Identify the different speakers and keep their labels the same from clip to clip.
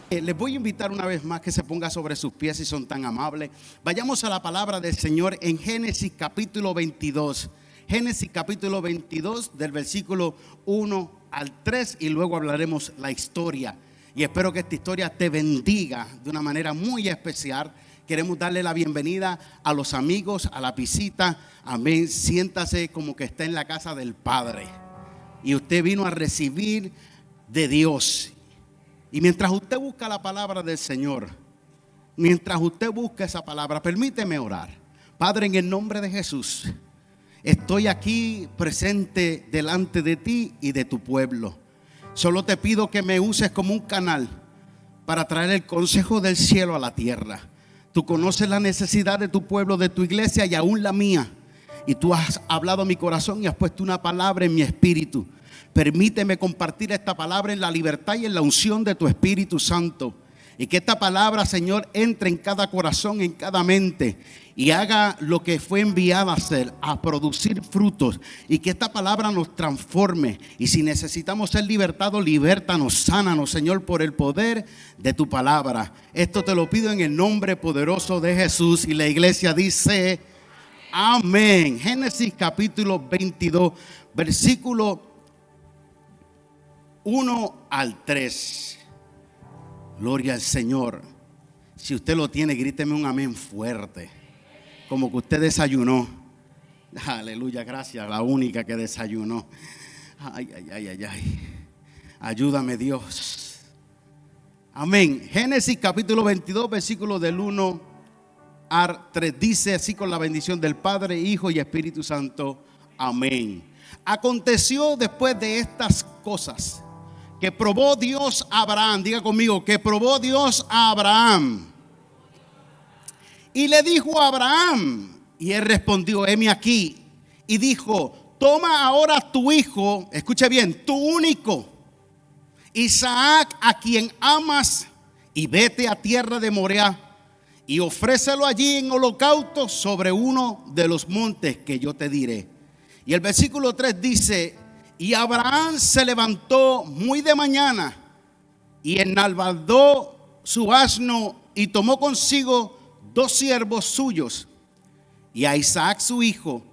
Speaker 1: Les voy a invitar una vez más que se ponga sobre sus pies si son tan amables. Vayamos a la palabra del Señor en Génesis capítulo 22. Génesis capítulo 22 del versículo 1 al 3 y luego hablaremos la historia. Y espero que esta historia te bendiga de una manera muy especial. Queremos darle la bienvenida a los amigos, a la visita. Amén. Siéntase como que está en la casa del Padre. Y usted vino a recibir de Dios. Y mientras usted busca la palabra del Señor, mientras usted busca esa palabra, permíteme orar. Padre, en el nombre de Jesús, estoy aquí presente delante de ti y de tu pueblo. Solo te pido que me uses como un canal para traer el consejo del cielo a la tierra. Tú conoces la necesidad de tu pueblo, de tu iglesia y aún la mía. Y tú has hablado a mi corazón y has puesto una palabra en mi espíritu. Permíteme compartir esta palabra en la libertad y en la unción de tu Espíritu Santo. Y que esta palabra, Señor, entre en cada corazón, en cada mente. Y haga lo que fue enviada a hacer, a producir frutos. Y que esta palabra nos transforme. Y si necesitamos ser libertados, libértanos, sánanos, Señor, por el poder de tu palabra. Esto te lo pido en el nombre poderoso de Jesús. Y la iglesia dice, amén. Génesis capítulo 22, versículo 1 al 3. Gloria al Señor. Si usted lo tiene, gríteme un amén fuerte, como que usted desayunó. Aleluya, gracias, la única que desayunó. Ay, ay, ay, ay, ay. Ayúdame, Dios. Amén. Génesis capítulo 22, versículo del 1 al 3. Dice así: con la bendición del Padre, Hijo y Espíritu Santo. Amén. Aconteció después de estas cosas que probó Dios a Abraham. Diga conmigo, que probó Dios a Abraham. Y le dijo a Abraham, y él respondió, heme aquí. Y dijo, toma ahora tu hijo, escuche bien, tu único, Isaac, a quien amas, y vete a tierra de Moriah, y ofrécelo allí en holocausto sobre uno de los montes que yo te diré. Y el versículo 3 dice, y Abraham se levantó muy de mañana y enalbardó su asno y tomó consigo 2 siervos suyos y a Isaac su hijo,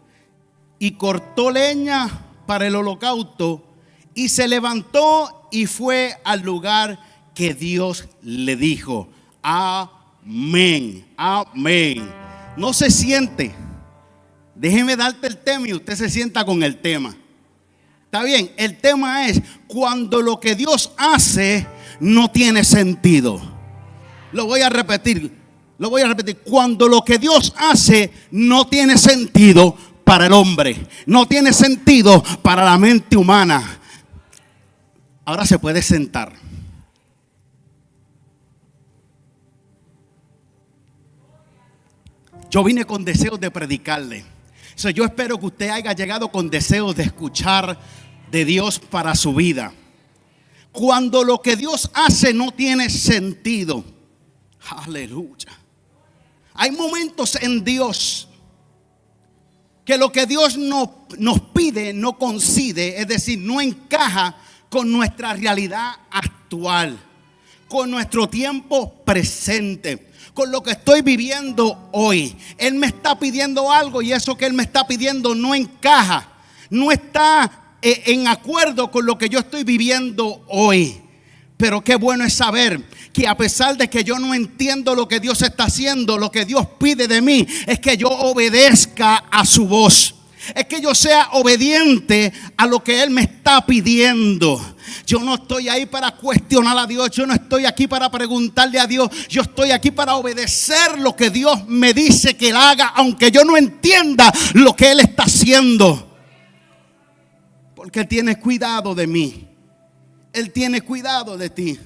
Speaker 1: y cortó leña para el holocausto y se levantó y fue al lugar que Dios le dijo. Amén, amén. No se siente. Déjeme darte el tema y usted se sienta con el tema. Está bien, el tema es cuando lo que Dios hace no tiene sentido. Lo voy a repetir. Cuando lo que Dios hace no tiene sentido para el hombre, no tiene sentido para la mente humana. Ahora se puede sentar. Yo vine con deseos de predicarle. Yo espero que usted haya llegado con deseos de escuchar de Dios para su vida. Cuando lo que Dios hace no tiene sentido. Aleluya. Hay momentos en Dios que lo que Dios nos pide no coincide, es decir, no encaja con nuestra realidad actual, con nuestro tiempo presente, con lo que estoy viviendo hoy. Él me está pidiendo algo y eso que Él me está pidiendo no encaja, no está en acuerdo con lo que yo estoy viviendo hoy. Pero qué bueno es saber que a pesar de que yo no entiendo lo que Dios está haciendo, lo que Dios pide de mí es que yo obedezca a su voz. Es que yo sea obediente a lo que Él me está pidiendo. Yo no estoy ahí para cuestionar a Dios. Yo no estoy aquí para preguntarle a Dios. Yo estoy aquí para obedecer lo que Dios me dice que Él haga, aunque yo no entienda lo que Él está haciendo. Porque Él tiene cuidado de mí. Él tiene cuidado de ti.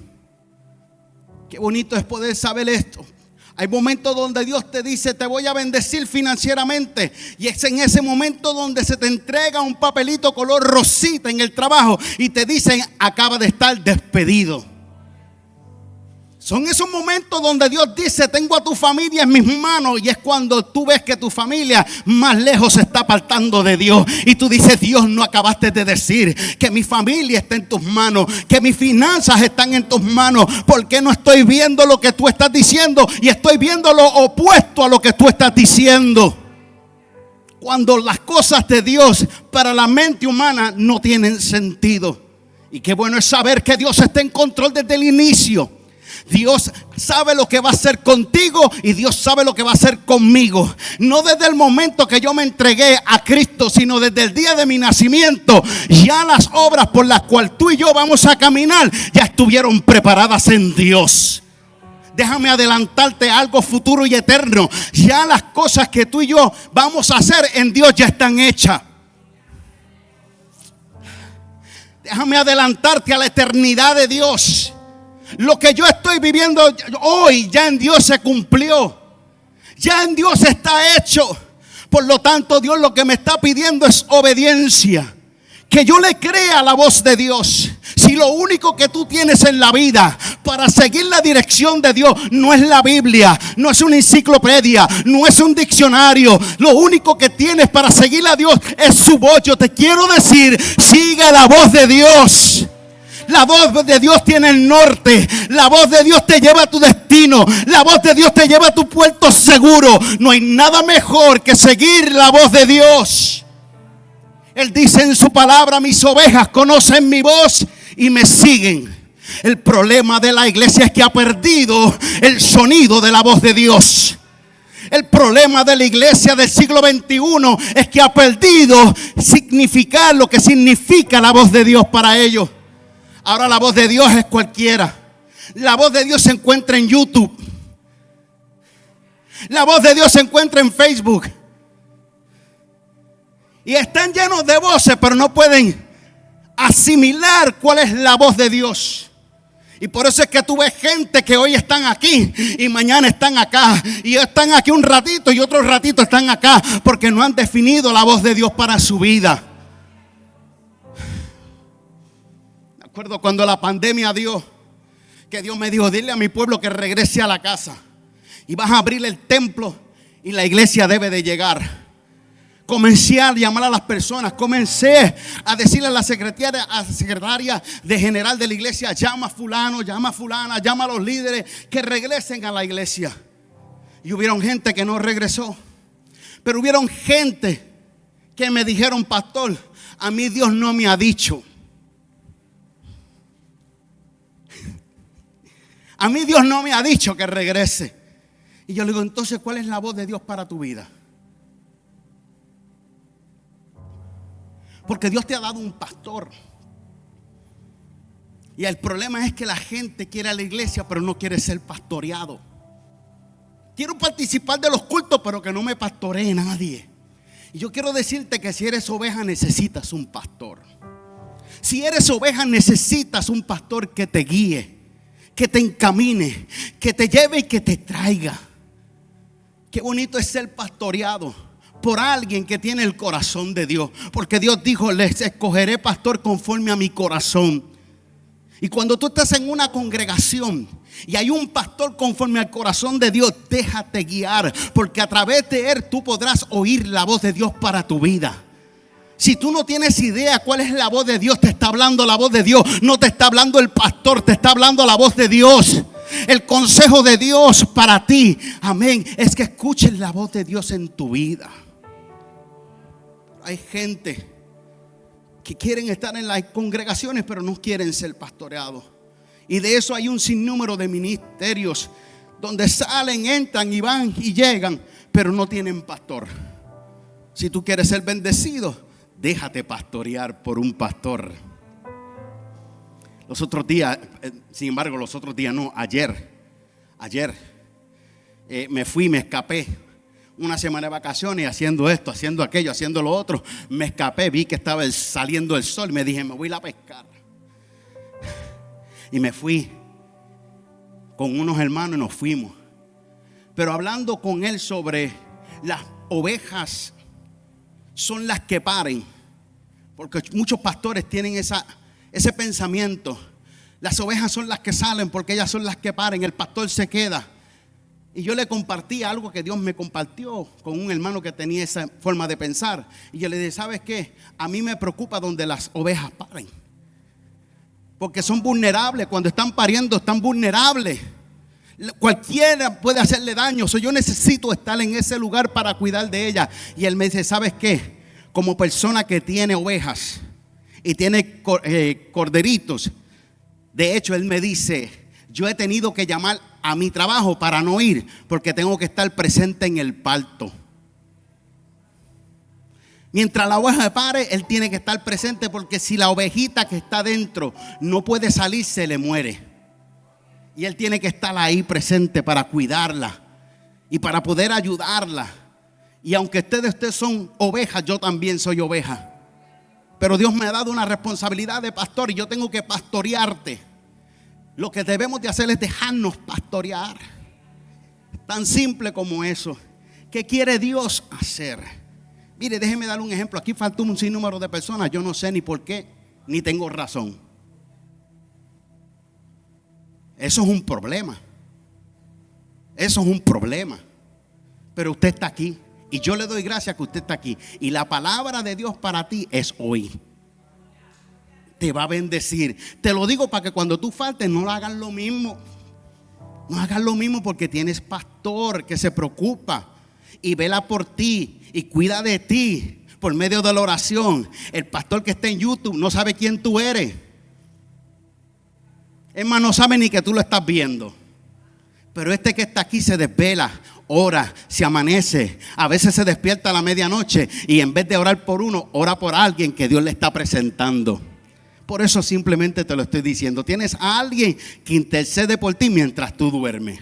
Speaker 1: Qué bonito es poder saber esto. Hay momentos donde Dios te dice, te voy a bendecir financieramente. Y es en ese momento donde se te entrega un papelito color rosita en el trabajo y te dicen, acaba de estar despedido. Son esos momentos donde Dios dice: tengo a tu familia en mis manos. Y es cuando tú ves que tu familia más lejos se está apartando de Dios. Y tú dices: Dios, no acabaste de decir que mi familia está en tus manos, que mis finanzas están en tus manos. ¿Por qué no estoy viendo lo que tú estás diciendo? Y estoy viendo lo opuesto a lo que tú estás diciendo. Cuando las cosas de Dios para la mente humana no tienen sentido. Y qué bueno es saber que Dios está en control desde el inicio. Dios sabe lo que va a hacer contigo y Dios sabe lo que va a hacer conmigo. No desde el momento que yo me entregué a Cristo, sino desde el día de mi nacimiento. Ya las obras por las cuales tú y yo vamos a caminar ya estuvieron preparadas en Dios. Déjame adelantarte a algo futuro y eterno. Ya las cosas que tú y yo vamos a hacer en Dios ya están hechas. Déjame adelantarte a la eternidad de Dios. Lo que yo estoy viviendo hoy ya en Dios se cumplió. Ya en Dios está hecho. Por lo tanto, Dios lo que me está pidiendo es obediencia. Que yo le crea la voz de Dios. Si lo único que tú tienes en la vida para seguir la dirección de Dios no es la Biblia, no es una enciclopedia, no es un diccionario, lo único que tienes para seguir a Dios es su voz. Yo te quiero decir: sigue la voz de Dios. La voz de Dios tiene el norte. La voz de Dios te lleva a tu destino. La voz de Dios te lleva a tu puerto seguro. No hay nada mejor que seguir la voz de Dios. Él dice en su palabra: mis ovejas conocen mi voz y me siguen. El problema de la iglesia es que ha perdido el sonido de la voz de Dios. El problema de la iglesia del siglo XXI es que ha perdido significar lo que significa la voz de Dios para ellos. Ahora la voz de Dios es cualquiera. La voz de Dios se encuentra en YouTube. La voz de Dios se encuentra en Facebook. Y están llenos de voces, pero no pueden asimilar cuál es la voz de Dios. Y por eso es que tú ves gente que hoy están aquí y mañana están acá. Y están aquí un ratito y otro ratito están acá, porque no han definido la voz de Dios para su vida. Recuerdo cuando la pandemia dio, que Dios me dijo: dile a mi pueblo que regrese a la casa. Y vas a abrir el templo y la iglesia debe de llegar. Comencé a llamar a las personas. Comencé a decirle a la secretaria de general de la iglesia: llama a fulano, llama a fulana, llama a los líderes que regresen a la iglesia. Y hubieron gente que no regresó. Pero hubieron gente que me dijeron: pastor, a mí Dios no me ha dicho. A mí Dios no me ha dicho que regrese. Y yo le digo: entonces, ¿cuál es la voz de Dios para tu vida? Porque Dios te ha dado un pastor. Y el problema es que la gente quiere a la iglesia, pero no quiere ser pastoreado. Quiero participar de los cultos, pero que no me pastoree nadie. Y yo quiero decirte que si eres oveja, necesitas un pastor. Si eres oveja, necesitas un pastor que te guíe, que te encamine, que te lleve y que te traiga. Qué bonito es ser pastoreado por alguien que tiene el corazón de Dios. Porque Dios dijo: les escogeré pastor conforme a mi corazón. Y cuando tú estás en una congregación y hay un pastor conforme al corazón de Dios, déjate guiar, porque a través de él tú podrás oír la voz de Dios para tu vida. Si tú no tienes idea cuál es la voz de Dios, te está hablando la voz de Dios. No te está hablando el pastor, te está hablando la voz de Dios. El consejo de Dios para ti, amén, es que escuches la voz de Dios en tu vida. Hay gente que quieren estar en las congregaciones, pero no quieren ser pastoreados. Y de eso hay un sinnúmero de ministerios donde salen, entran y van y llegan, pero no tienen pastor. Si tú quieres ser bendecido, déjate pastorear por un pastor. Los otros días, sin embargo, ayer me fui, me escapé. Una semana de vacaciones, haciendo esto, haciendo aquello, haciendo lo otro. Me escapé, vi que estaba saliendo el sol. Me dije: me voy a ir a pescar. Y me fui con unos hermanos y nos fuimos. Pero hablando con él sobre las ovejas son las que paren. Porque muchos pastores tienen ese pensamiento. Las ovejas son las que salen porque ellas son las que paren. El pastor se queda. Y yo le compartí algo que Dios me compartió con un hermano que tenía esa forma de pensar. Y yo le dije, ¿sabes qué? A mí me preocupa donde las ovejas paren. Porque son vulnerables. Cuando están pariendo están vulnerables. Cualquiera puede hacerle daño. Yo necesito estar en ese lugar para cuidar de ella. Y él me dice, ¿sabes qué? Como persona que tiene ovejas y tiene corderitos, de hecho él me dice, yo he tenido que llamar a mi trabajo para no ir, porque tengo que estar presente en el parto. Mientras la oveja pare, él tiene que estar presente, porque si la ovejita que está dentro no puede salir, se le muere. Y él tiene que estar ahí presente para cuidarla y para poder ayudarla. Y aunque ustedes son ovejas, yo también soy oveja. Pero Dios me ha dado una responsabilidad de pastor y yo tengo que pastorearte. Lo que debemos de hacer es dejarnos pastorear. Tan simple como eso. ¿Qué quiere Dios hacer? Mire, déjeme darle un ejemplo. Aquí faltó un sinnúmero de personas. Yo no sé ni por qué, ni tengo razón. Eso es un problema. Eso es un problema. Pero usted está aquí. Y yo le doy gracias que usted está aquí. Y la palabra de Dios para ti es hoy. Te va a bendecir. Te lo digo para que cuando tú faltes no hagas lo mismo. No hagas lo mismo, porque tienes pastor que se preocupa y vela por ti y cuida de ti por medio de la oración. El pastor que está en YouTube no sabe quién tú eres. Es más, no sabe ni que tú lo estás viendo. Pero este que está aquí se desvela, ora, se amanece. A veces se despierta a la medianoche y en vez de orar por uno, ora por alguien que Dios le está presentando. Por eso simplemente te lo estoy diciendo. Tienes a alguien que intercede por ti mientras tú duermes.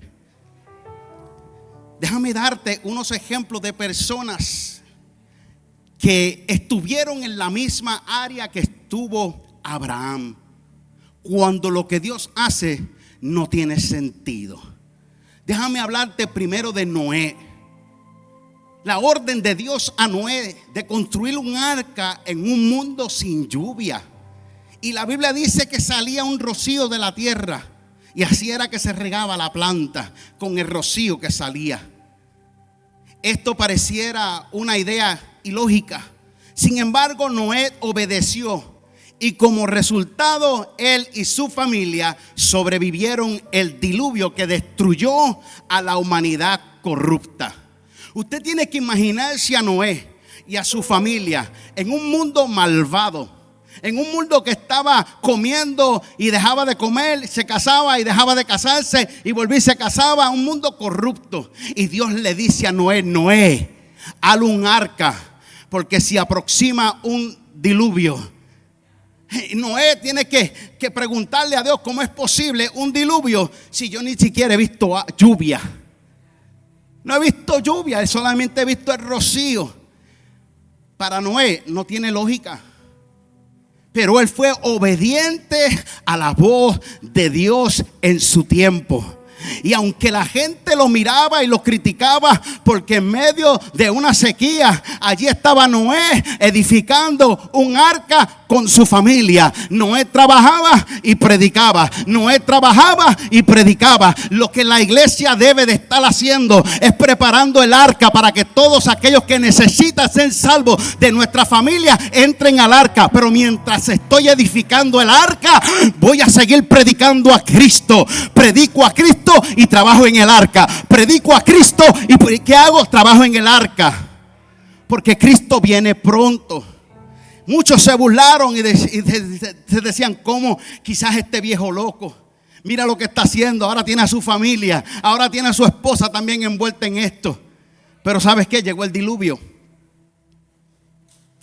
Speaker 1: Déjame darte unos ejemplos de personas que estuvieron en la misma área que estuvo Abraham, cuando lo que Dios hace no tiene sentido. Déjame hablarte primero de Noé. La orden de Dios a Noé de construir un arca en un mundo sin lluvia. Y la Biblia dice que salía un rocío de la tierra, y así era que se regaba la planta, con el rocío que salía. Esto pareciera una idea ilógica. Sin embargo, Noé obedeció, y como resultado él y su familia sobrevivieron el diluvio que destruyó a la humanidad corrupta. Usted tiene que imaginarse a Noé y a su familia en un mundo malvado, en un mundo que estaba comiendo y dejaba de comer, se casaba y dejaba de casarse y volvía y se casaba, un mundo corrupto. Y Dios le dice a Noé, Noé, haz un arca, porque si aproxima un diluvio. Noé tiene que preguntarle a Dios cómo es posible un diluvio si yo ni siquiera he visto lluvia. No he visto lluvia, solamente he visto el rocío. Para Noé no tiene lógica. Pero él fue obediente a la voz de Dios en su tiempo. Y aunque la gente lo miraba y lo criticaba, porque en medio de una sequía allí estaba Noé edificando un arca con su familia. Noé trabajaba y predicaba. Noé trabajaba y predicaba. Lo que la iglesia debe de estar haciendo es preparando el arca para que todos aquellos que necesitan ser salvos de nuestra familia entren al arca. Pero mientras estoy edificando el arca, voy a seguir predicando a Cristo. Predico a Cristo y trabajo en el arca. Predico a Cristo y ¿qué hago? Trabajo en el arca. Porque Cristo viene pronto. Muchos se burlaron y se decían, ¿cómo quizás este viejo loco? Mira lo que está haciendo. Ahora tiene a su familia, ahora tiene a su esposa también envuelta en esto. Pero ¿sabes qué? Llegó el diluvio.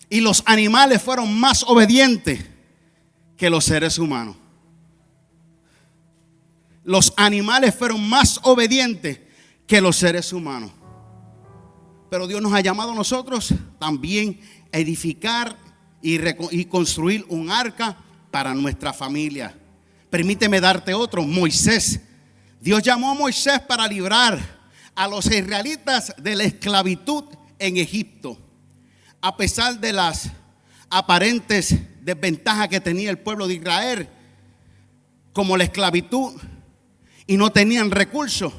Speaker 1: Y los animales fueron más obedientes que los seres humanos. Los animales fueron más obedientes que los seres humanos. Pero Dios nos ha llamado a nosotros también a edificar y construir un arca para nuestra familia. Permíteme darte otro. Moisés. Dios llamó a Moisés para librar a los israelitas de la esclavitud en Egipto. A pesar de las aparentes desventajas que tenía el pueblo de Israel, como la esclavitud y no tenían recursos.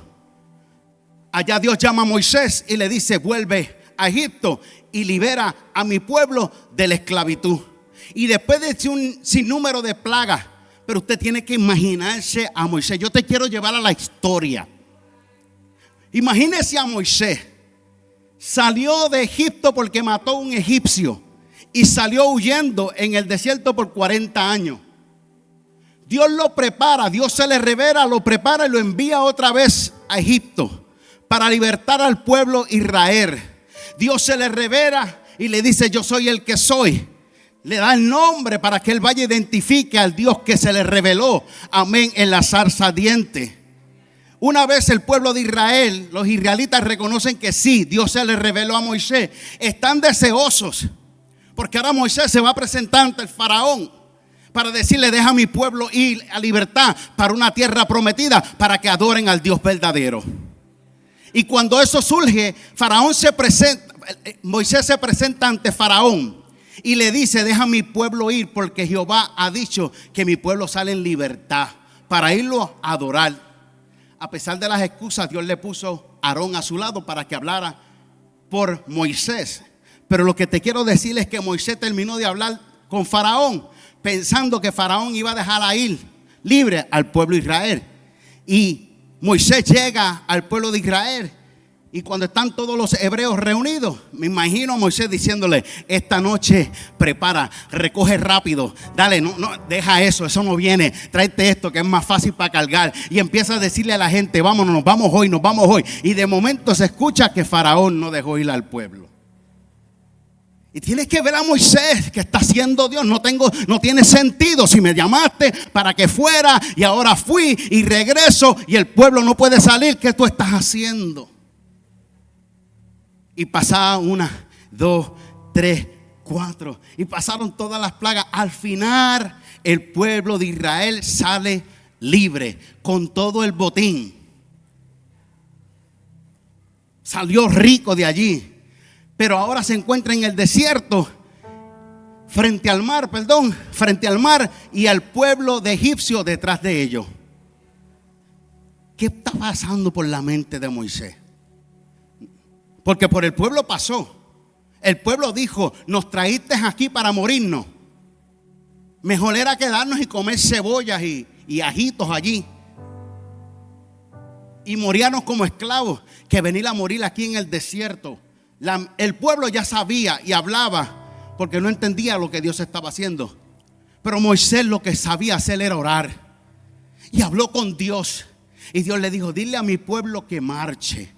Speaker 1: Allá Dios llama a Moisés y le dice: vuelve a Egipto y libera a mi pueblo de la esclavitud. Y después de un sinnúmero de plagas, pero usted tiene que imaginarse a Moisés. Yo te quiero llevar a la historia. Imagínese a Moisés. Salió de Egipto porque mató a un egipcio y salió huyendo en el desierto por 40 años. Dios lo prepara, Dios se le revela, lo prepara y lo envía otra vez a Egipto para libertar al pueblo Israel. Dios se le revela y le dice: yo soy el que soy. Le da el nombre para que él vaya y identifique al Dios que se le reveló, amén, en la zarza ardiente. Una vez el pueblo de Israel, los israelitas reconocen que sí, Dios se le reveló a Moisés. Están deseosos porque ahora Moisés se va a presentar ante el faraón para decirle: deja a mi pueblo ir a libertad para una tierra prometida, para que adoren al Dios verdadero. Y cuando eso surge, Moisés se presenta ante Faraón y le dice: deja a mi pueblo ir, porque Jehová ha dicho que mi pueblo sale en libertad para irlo a adorar. A pesar de las excusas, Dios le puso a Aarón a su lado para que hablara por Moisés. Pero lo que te quiero decir es que Moisés terminó de hablar con Faraón pensando que Faraón iba a dejar a ir libre al pueblo de Israel. Y Moisés llega al pueblo de Israel, y cuando están todos los hebreos reunidos, me imagino a Moisés diciéndole: esta noche prepara, recoge rápido, dale, no, deja eso no viene, tráete esto que es más fácil para cargar. Y empieza a decirle a la gente: vámonos, nos vamos hoy. Y de momento se escucha que Faraón no dejó ir al pueblo. Y tienes que ver a Moisés, que está haciendo Dios. No tiene sentido. Si me llamaste para que fuera y ahora fui y regreso y el pueblo no puede salir, ¿qué tú estás haciendo? Y pasaban 1, 2, 3, 4 y pasaron todas las plagas. Al final el pueblo de Israel sale libre con todo el botín. Salió rico de allí. Pero ahora se encuentra en el desierto, frente al mar, y al pueblo de egipcio detrás de ellos. ¿Qué está pasando por la mente de Moisés? Porque por el pueblo pasó. El pueblo dijo: nos traíste aquí para morirnos. Mejor era quedarnos y comer cebollas y ajitos allí y moríamos como esclavos, que venir a morir aquí en el desierto. El pueblo ya sabía y hablaba porque no entendía lo que Dios estaba haciendo. Pero Moisés lo que sabía hacer era orar. Y habló con Dios. Y Dios le dijo: dile a mi pueblo que marche.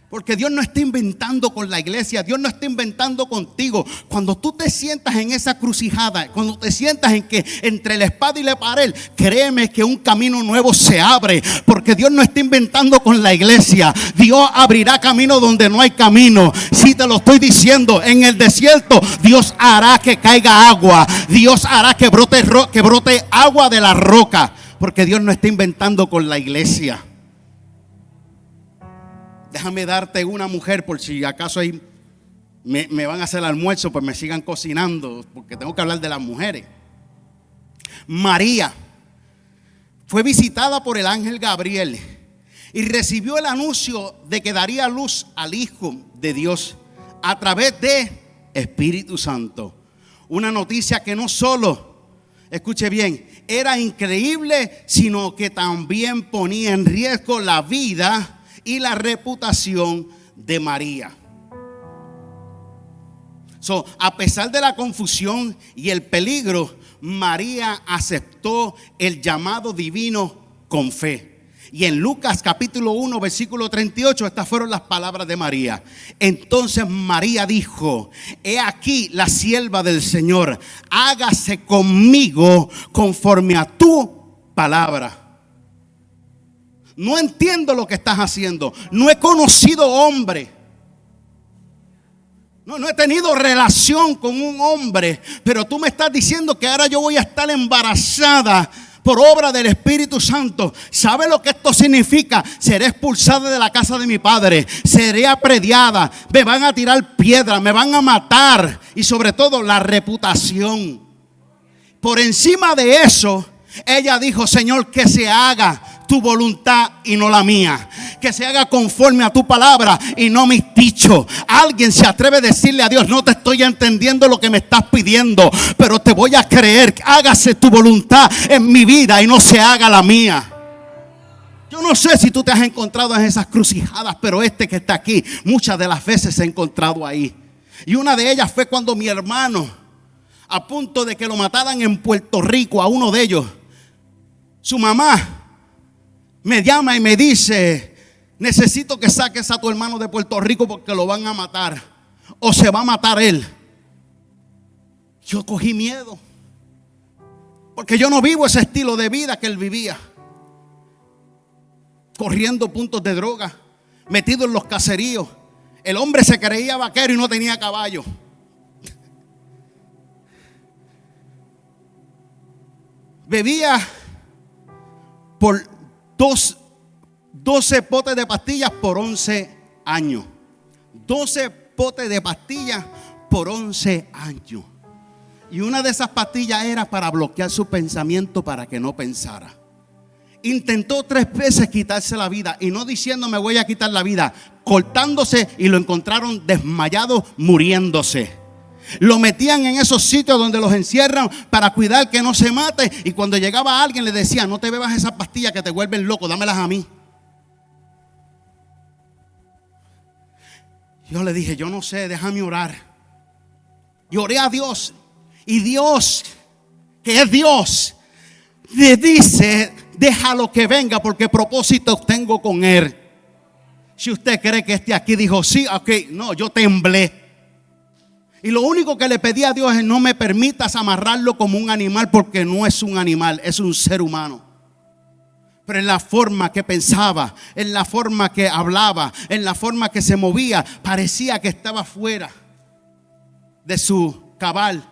Speaker 1: Porque Dios no está inventando con la iglesia. Dios no está inventando contigo. Cuando tú te sientas en esa crucijada, cuando te sientas en que entre la espada y la pared, créeme que un camino nuevo se abre. Porque Dios no está inventando con la iglesia. Dios abrirá camino donde no hay camino. Si te lo estoy diciendo, en el desierto Dios hará que caiga agua. Dios hará que brote agua de la roca. Porque Dios no está inventando con la iglesia. Déjame darte una mujer, por si acaso ahí me van a hacer el almuerzo, pues me sigan cocinando, porque tengo que hablar de las mujeres. María fue visitada por el ángel Gabriel y recibió el anuncio de que daría luz al Hijo de Dios a través de Espíritu Santo. Una noticia que no solo, escuche bien, era increíble, sino que también ponía en riesgo la vida y la reputación de María. A pesar de la confusión y el peligro, María aceptó el llamado divino con fe. Y en Lucas capítulo 1 versículo 38, estas fueron las palabras de María. Entonces María dijo: he aquí la sierva del Señor, hágase conmigo conforme a tu palabra. No entiendo lo que estás haciendo. No he conocido hombre. No he tenido relación con un hombre. Pero tú me estás diciendo que ahora yo voy a estar embarazada por obra del Espíritu Santo. ¿Sabe lo que esto significa? Seré expulsada de la casa de mi padre. Seré aprediada. Me van a tirar piedras. Me van a matar. Y sobre todo la reputación. Por encima de eso, Ella dijo: Señor, que se haga tu voluntad y no la mía. Que se haga conforme a tu palabra y no mis dichos. Alguien se atreve a decirle a Dios: no te estoy entendiendo lo que me estás pidiendo, pero te voy a creer. Hágase tu voluntad en mi vida y no se haga la mía. Yo no sé si tú te has encontrado en esas crucijadas, pero este que está aquí muchas de las veces se ha encontrado ahí. Y una de ellas fue cuando mi hermano, a punto de que lo mataran en Puerto Rico, a uno de ellos, su mamá me llama y me dice: necesito que saques a tu hermano de Puerto Rico porque lo van a matar o se va a matar él. Yo cogí miedo porque yo no vivo ese estilo de vida que él vivía, corriendo puntos de droga, metido en los caseríos. El hombre se creía vaquero y no tenía caballo. Bebía por 12 potes de pastillas por 11 años. 12 potes de pastillas por 11 años. Y una de esas pastillas era para bloquear su pensamiento, para que no pensara. Intentó 3 veces quitarse la vida, y no diciendo me voy a quitar la vida, cortándose, y lo encontraron desmayado, muriéndose. Lo metían en esos sitios donde los encierran para cuidar que no se mate, y cuando llegaba alguien le decía: no te bebas esas pastillas que te vuelven loco, dámelas a mí. Yo le dije: yo no sé, déjame orar. Y oré a Dios, y Dios, que es Dios, le dice: déjalo que venga, porque propósitos tengo con él. Si usted cree que este aquí dijo sí, ok, no, yo temblé. Y lo único que le pedí a Dios es: no me permitas amarrarlo como un animal, porque no es un animal, es un ser humano. Pero en la forma que pensaba, en la forma que hablaba, en la forma que se movía, parecía que estaba fuera de su cabal,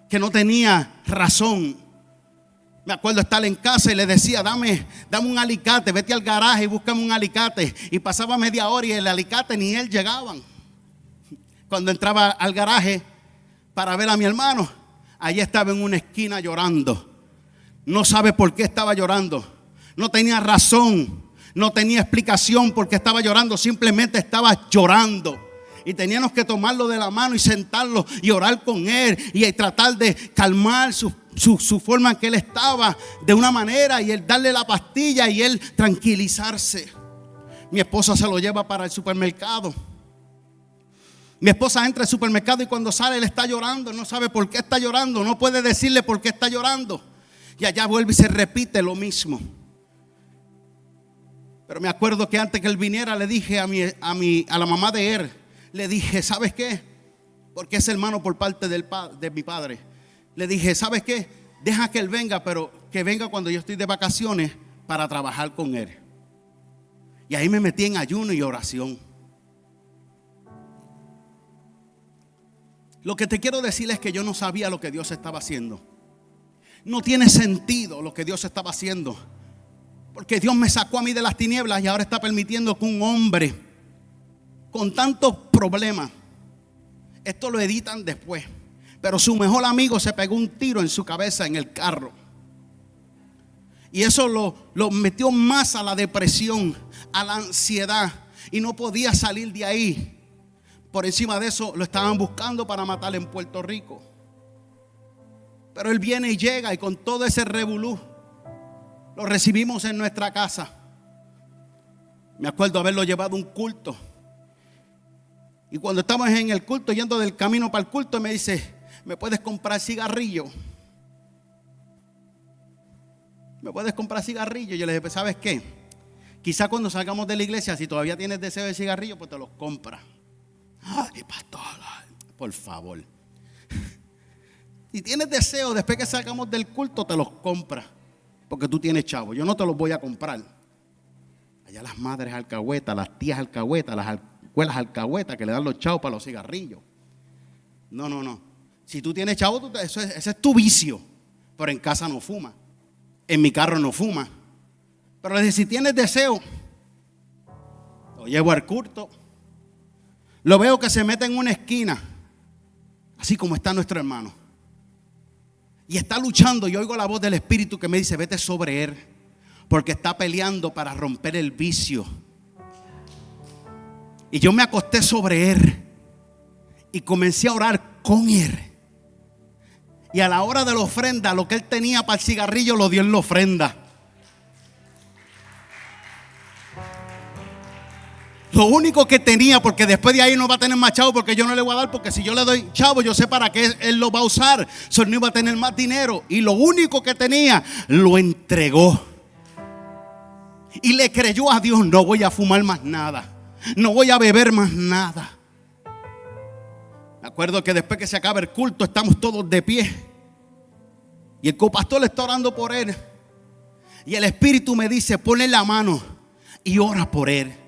Speaker 1: que no tenía razón. Me acuerdo estar en casa y le decía: dame un alicate, vete al garaje y búscame un alicate. Y pasaba media hora y el alicate ni él llegaban. Cuando entraba al garaje para ver a mi hermano, allí estaba en una esquina llorando. No sabe por qué estaba llorando. No tenía razón, no tenía explicación por qué estaba llorando. Simplemente estaba llorando. Y teníamos que tomarlo de la mano y sentarlo y orar con él y tratar de calmar su forma en que él estaba, de una manera, y él darle la pastilla y él tranquilizarse. Mi esposa se lo lleva para el supermercado. Mi esposa entra al supermercado y cuando sale él está llorando. No sabe por qué está llorando, no puede decirle por qué está llorando. Y allá vuelve y se repite lo mismo. Pero me acuerdo que antes que él viniera le dije a la mamá de él, le dije: ¿sabes qué? Porque es hermano por parte de mi padre. Le dije: ¿sabes qué? Deja que él venga, pero que venga cuando yo estoy de vacaciones para trabajar con él. Y ahí me metí en ayuno y oración. Lo que te quiero decir es que yo no sabía lo que Dios estaba haciendo. No tiene sentido lo que Dios estaba haciendo, porque Dios me sacó a mí de las tinieblas y ahora está permitiendo que un hombre con tantos problemas, esto lo editan después, pero su mejor amigo se pegó un tiro en su cabeza en el carro. Y eso lo metió más a la depresión, a la ansiedad, y no podía salir de ahí. Por encima de eso lo estaban buscando para matarle en Puerto Rico. Pero él viene y llega, y con todo ese revolú lo recibimos en nuestra casa. Me acuerdo haberlo llevado a un culto. Y cuando estamos en el culto, yendo del camino para el culto, me dice: ¿me puedes comprar cigarrillo? ¿Me puedes comprar cigarrillo? Yo le dije: ¿sabes qué? Quizá cuando salgamos de la iglesia, si todavía tienes deseo de cigarrillo, pues te los compras. Ay, pastor, por favor. Si tienes deseo, después que salgamos del culto, te los compras, porque tú tienes chavo. Yo no te los voy a comprar. Allá las madres alcahuetas, las tías alcahuetas, las escuelas alcahuetas que le dan los chavos para los cigarrillos. No. Si tú tienes chavo, ese es tu vicio. Pero en casa no fuma. En mi carro no fuma. Pero le dije: si tienes deseo, lo llevo al culto. Lo veo que se mete en una esquina, así como está nuestro hermano. Y está luchando y oigo la voz del Espíritu que me dice: vete sobre él, porque está peleando para romper el vicio. Y yo me acosté sobre él y comencé a orar con él. Y a la hora de la ofrenda, lo que él tenía para el cigarrillo lo dio en la ofrenda. Lo único que tenía, porque después de ahí no va a tener más chavo, porque yo no le voy a dar, porque si yo le doy chavo, yo sé para qué él lo va a usar. Solo no iba a tener más dinero. Y lo único que tenía, lo entregó. Y le creyó a Dios: no voy a fumar más nada, no voy a beber más nada. Me acuerdo que después que se acaba el culto, estamos todos de pie. Y el copastor le está orando por él. Y el Espíritu me dice: ponle la mano y ora por él.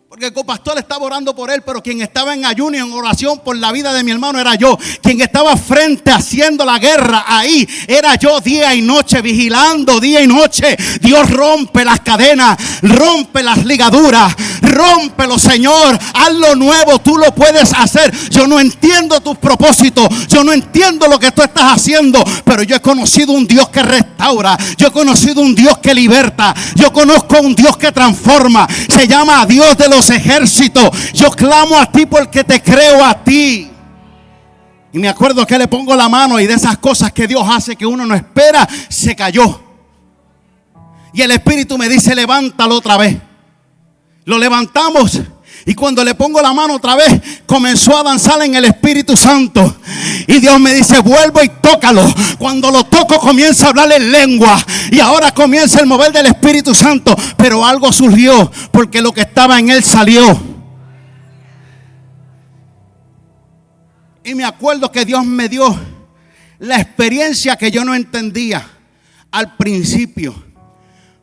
Speaker 1: Porque el copastor estaba orando por él, pero quien estaba en ayuno y en oración por la vida de mi hermano era yo. Quien estaba frente haciendo la guerra ahí era yo, día y noche, vigilando día y noche. Dios rompe las cadenas, rompe las ligaduras, rómpelo, Señor, hazlo nuevo, tú lo puedes hacer. Yo no entiendo tus propósitos, yo no entiendo lo que tú estás haciendo, pero yo he conocido un Dios que restaura, yo he conocido un Dios que liberta, yo conozco un Dios que transforma. Se llama Dios de los ejércitos. Yo clamo a ti porque te creo a ti. Y me acuerdo que le pongo la mano, y de esas cosas que Dios hace que uno no espera, se cayó. Y el Espíritu me dice: levántalo otra vez. Lo levantamos. Y cuando le pongo la mano otra vez, comenzó a danzar en el Espíritu Santo. Y Dios me dice: vuelvo y tócalo. Cuando lo toco, comienza a hablar en lengua. Y ahora comienza el mover del Espíritu Santo. Pero algo surgió, porque lo que estaba en él salió. Y me acuerdo que Dios me dio la experiencia que yo no entendía al principio.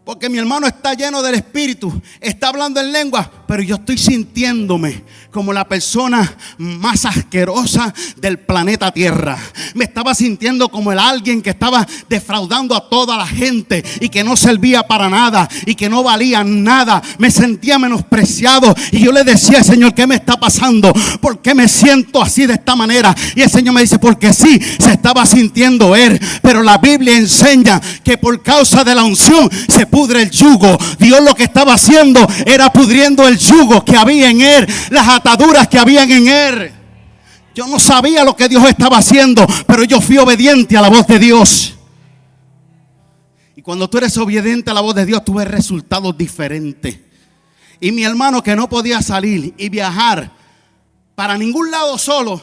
Speaker 1: Porque mi hermano está lleno del Espíritu, está hablando en lengua, pero yo estoy sintiéndome como la persona más asquerosa del planeta Tierra. Me estaba sintiendo como el alguien que estaba defraudando a toda la gente y que no servía para nada y que no valía nada. Me sentía menospreciado y yo le decía: Señor, ¿qué me está pasando? ¿Por qué me siento así de esta manera? Y el Señor me dice: porque sí, se estaba sintiendo él, pero la Biblia enseña que por causa de la unción se pudre el yugo. Dios lo que estaba haciendo era pudriendo el yugo que había en él, las ataduras que habían en él. Yo no sabía lo que Dios estaba haciendo, pero yo fui obediente a la voz de Dios. Y cuando tú eres obediente a la voz de Dios, tú ves resultados diferentes. Y mi hermano, que no podía salir y viajar para ningún lado solo,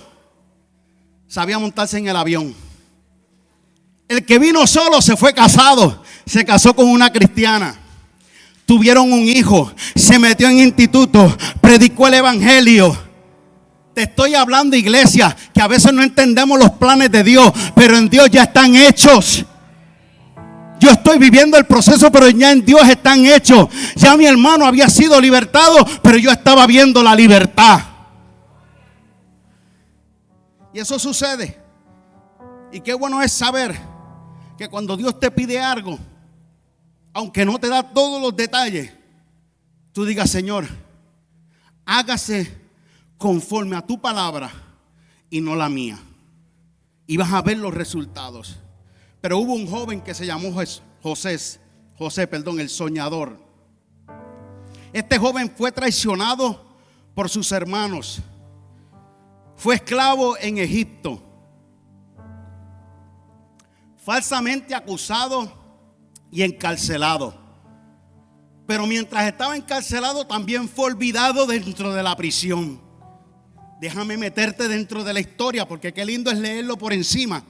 Speaker 1: sabía montarse en el avión. El que vino solo se fue casado, se casó con una cristiana. Tuvieron un hijo, se metió en instituto, predicó el evangelio. Te estoy hablando, iglesia, que a veces no entendemos los planes de Dios, pero en Dios ya están hechos. Yo estoy viviendo el proceso, pero ya en Dios están hechos. Ya mi hermano había sido libertado, pero yo estaba viendo la libertad. Y eso sucede. Y qué bueno es saber que cuando Dios te pide algo, aunque no te da todos los detalles, tú digas: Señor, hágase conforme a tu palabra y no la mía. Y vas a ver los resultados. Pero hubo un joven que se llamó José, el soñador. Este joven fue traicionado por sus hermanos. Fue esclavo en Egipto. Falsamente acusado y encarcelado. Pero mientras estaba encarcelado, también fue olvidado dentro de la prisión. Déjame meterte dentro de la historia, porque qué lindo es leerlo por encima.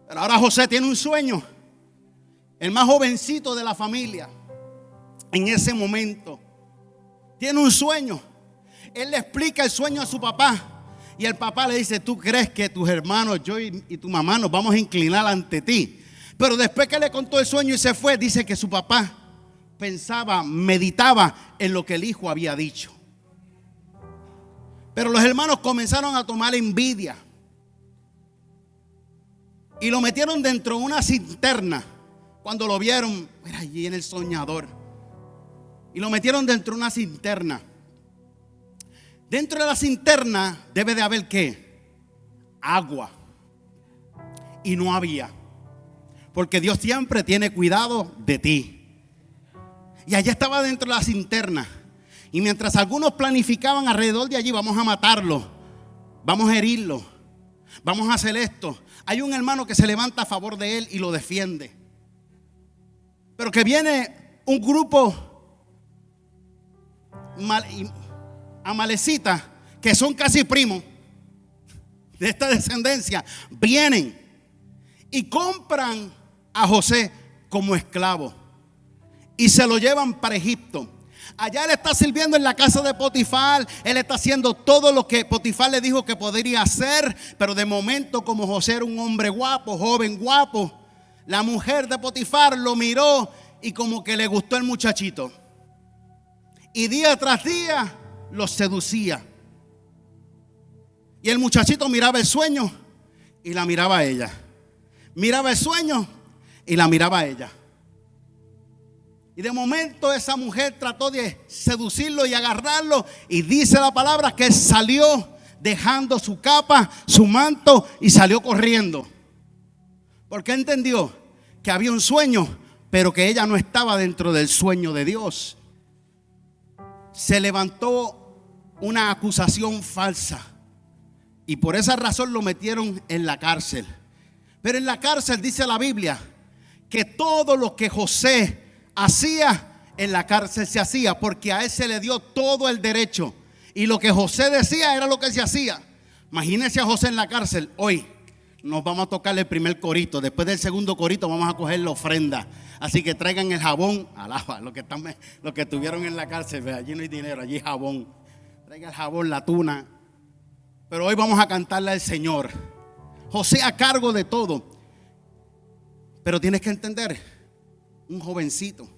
Speaker 1: Pero ahora José tiene un sueño. El más jovencito de la familia. En ese momento tiene un sueño. Él le explica el sueño a su papá. Y el papá le dice: ¿tú crees que tus hermanos, yo y tu mamá nos vamos a inclinar ante ti? Pero después que le contó el sueño y se fue, dice que su papá pensaba, meditaba en lo que el hijo había dicho. Pero los hermanos comenzaron a tomar envidia. Y lo metieron dentro de una cisterna. Cuando lo vieron, era allí en el soñador. Y lo metieron dentro de una cisterna. Dentro de la cisterna debe de haber ¿qué? Agua. y no había. Porque Dios siempre tiene cuidado de ti. Y allá estaba dentro de la cisterna. Y mientras algunos planificaban alrededor de allí, vamos a matarlo, vamos a herirlo, vamos a hacer esto, hay un hermano que se levanta a favor de él y lo defiende. Pero que viene un grupo amalecita, que son casi primos de esta descendencia, vienen y compran a José como esclavo y se lo llevan para Egipto. Allá él está sirviendo en la casa de Potifar. Él está haciendo todo lo que Potifar le dijo que podría hacer. Pero de momento, como José era un hombre guapo, joven guapo, la mujer de Potifar lo miró y como que le gustó el muchachito. Y día tras día lo seducía. Y el muchachito miraba el sueño y la miraba a ella. Miraba el sueño y la miraba a ella. Y de momento esa mujer trató de seducirlo y agarrarlo. Y dice la palabra que salió dejando su capa, su manto, y salió corriendo. Porque entendió que había un sueño, pero que ella no estaba dentro del sueño de Dios. Se levantó una acusación falsa. Y por esa razón lo metieron en la cárcel. Pero en la cárcel dice la Biblia que todo lo que José hacía en la cárcel se hacía, porque a él se le dio todo el derecho, y lo que José decía era lo que se hacía. Imagínense a José en la cárcel. Hoy nos vamos a tocar el primer corito, después del segundo corito vamos a coger la ofrenda. Así que traigan el jabón, alaba, los que estuvieron en la cárcel, allí no hay dinero, allí hay jabón. Traigan el jabón, la tuna. Pero hoy vamos a cantarle al Señor. José a cargo de todo. Pero tienes que entender, un jovencito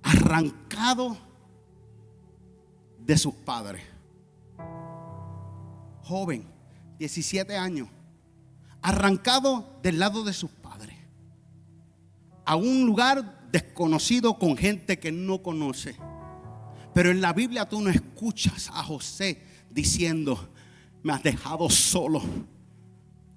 Speaker 1: arrancado de sus padres, joven, 17 años, arrancado del lado de sus padres a un lugar desconocido con gente que no conoce. Pero en la Biblia tú no escuchas a José diciendo: me has dejado solo.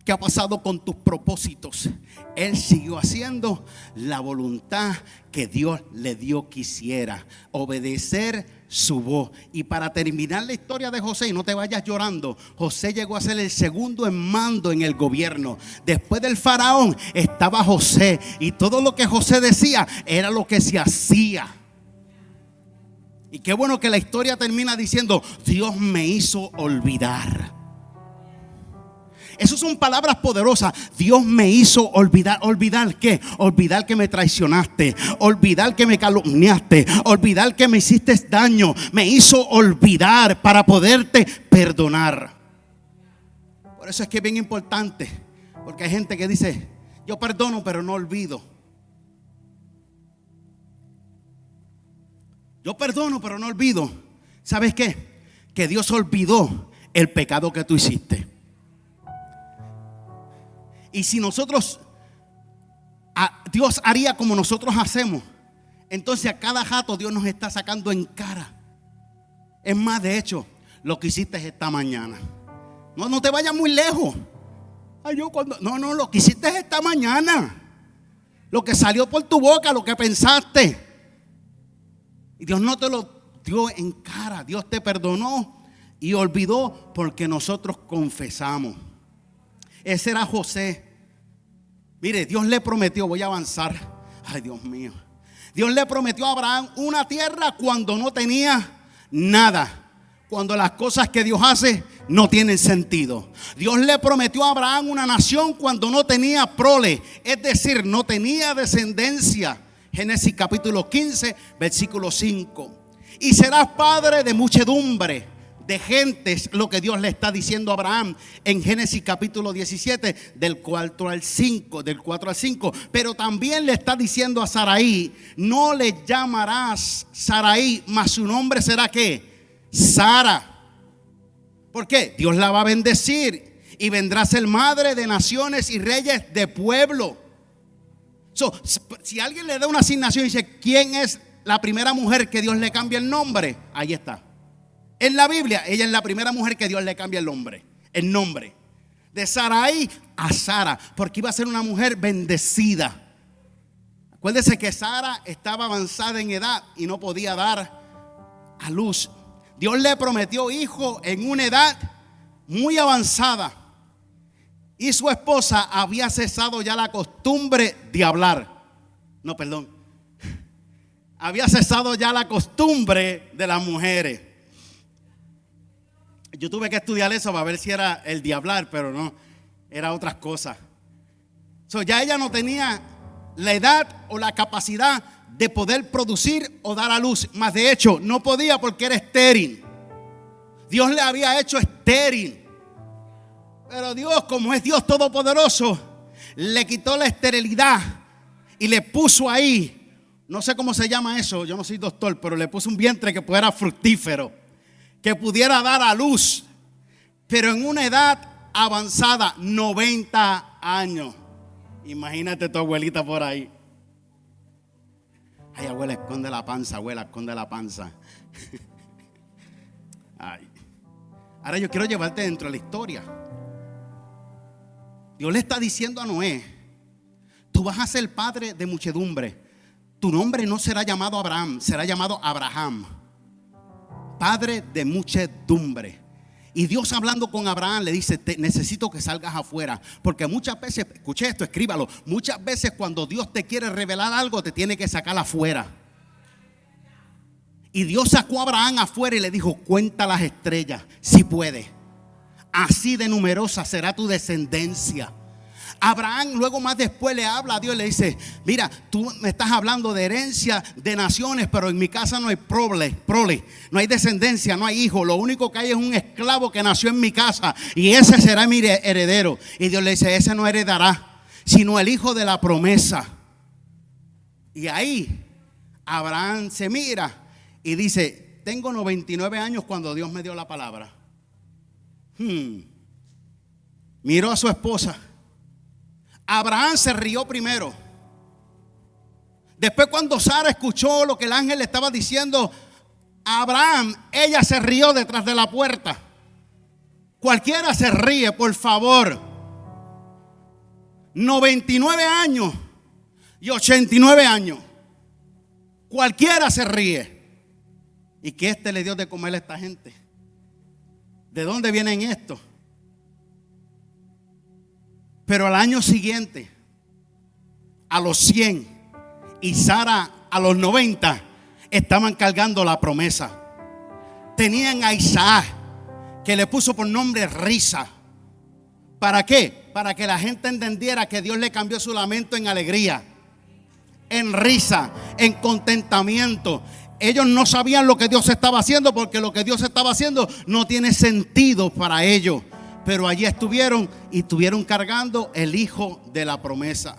Speaker 1: ¿Qué ha pasado con tus propósitos? Él siguió haciendo la voluntad que Dios le dio que hiciera, obedecer su voz. Y para terminar la historia de José, y no te vayas llorando, José llegó a ser el segundo en mando en el gobierno. Después del faraón estaba José, y todo lo que José decía era lo que se hacía. Y qué bueno que la historia termina diciendo: Dios me hizo olvidar. Esas son palabras poderosas. Dios me hizo olvidar. ¿Olvidar qué? Olvidar que me traicionaste, olvidar que me calumniaste, olvidar que me hiciste daño. Me hizo olvidar para poderte perdonar. Por eso es que es bien importante, porque hay gente que dice: yo perdono pero no olvido. Yo perdono pero no olvido. ¿Sabes qué? Que Dios olvidó el pecado que tú hiciste. Y si nosotros, Dios haría como nosotros hacemos, entonces a cada rato Dios nos está sacando en cara. Es más, de hecho, lo que hiciste esta mañana. No te vayas muy lejos. Lo que hiciste esta mañana. Lo que salió por tu boca, lo que pensaste. Y Dios no te lo dio en cara. Dios te perdonó y olvidó porque nosotros confesamos. Ese era José. Mire, Dios le prometió, voy a avanzar. Ay, Dios mío. Dios le prometió a Abraham una tierra cuando no tenía nada. Cuando las cosas que Dios hace no tienen sentido. Dios le prometió a Abraham una nación cuando no tenía prole, es decir, no tenía descendencia. Génesis capítulo 15, versículo 5. Y serás padre de muchedumbre de gentes, lo que Dios le está diciendo a Abraham en Génesis capítulo 17 del 4 al 5. Pero también le está diciendo a Sarai: no le llamarás Sarai, mas su nombre será ¿qué? Sara. ¿Por qué? Dios la va a bendecir y vendrá a ser madre de naciones y reyes de pueblo. Si alguien le da una asignación y dice: ¿quién es la primera mujer que Dios le cambia el nombre? Ahí está. En la Biblia, ella es la primera mujer que Dios le cambia el nombre. De Sarai a Sara, porque iba a ser una mujer bendecida. Acuérdese que Sara estaba avanzada en edad y no podía dar a luz. Dios le prometió hijo en una edad muy avanzada. Y su esposa había cesado ya la costumbre de hablar. No, perdón. Había cesado ya la costumbre de las mujeres. Yo tuve que estudiar eso para ver si era el de hablar, pero no, era otras cosas. Ya ella no tenía la edad o la capacidad de poder producir o dar a luz. Más de hecho, no podía porque era estéril. Dios le había hecho estéril. Pero Dios, como es Dios todopoderoso, le quitó la esterilidad y le puso ahí, no sé cómo se llama eso, yo no soy doctor, pero le puso un vientre que fuera fructífero, que pudiera dar a luz, pero en una edad avanzada, 90 años. Imagínate tu abuelita por ahí. Ay, abuela, esconde la panza, abuela, esconde la panza. Ay. Ahora yo quiero llevarte dentro de la historia. Dios le está diciendo a Noé: tú vas a ser padre de muchedumbre. Tu nombre no será llamado Abraham, será llamado Abraham, padre de muchedumbre. Y Dios, hablando con Abraham, le dice: necesito que salgas afuera. Porque muchas veces, escuche esto, escríbalo, muchas veces cuando Dios te quiere revelar algo, te tiene que sacar afuera. Y Dios sacó a Abraham afuera y le dijo: cuenta las estrellas, si puede. Así de numerosa será tu descendencia. Abraham luego más después le habla a Dios y le dice: mira, tú me estás hablando de herencia de naciones, pero en mi casa no hay prole, no hay descendencia, no hay hijo. Lo único que hay es un esclavo que nació en mi casa y ese será mi heredero. Y Dios le dice: ese no heredará, sino el hijo de la promesa. Y ahí Abraham se mira y dice: tengo 99 años cuando Dios me dio la palabra. Miró a su esposa. Abraham se rió primero. Después, cuando Sara escuchó lo que el ángel le estaba diciendo a Abraham, ella se rió detrás de la puerta. Cualquiera se ríe, por favor. 99 años y 89 años. Cualquiera se ríe. ¿Y qué le dio de comer a esta gente? ¿De dónde vienen estos? Pero al año siguiente, a los 100 y Sara a los 90, estaban cargando la promesa. Tenían a Isaac, que le puso por nombre Risa. ¿Para qué? Para que la gente entendiera que Dios le cambió su lamento en alegría, en risa, en contentamiento. Ellos no sabían lo que Dios estaba haciendo, porque lo que Dios estaba haciendo no tiene sentido para ellos. Pero allí estuvieron y estuvieron cargando el hijo de la promesa,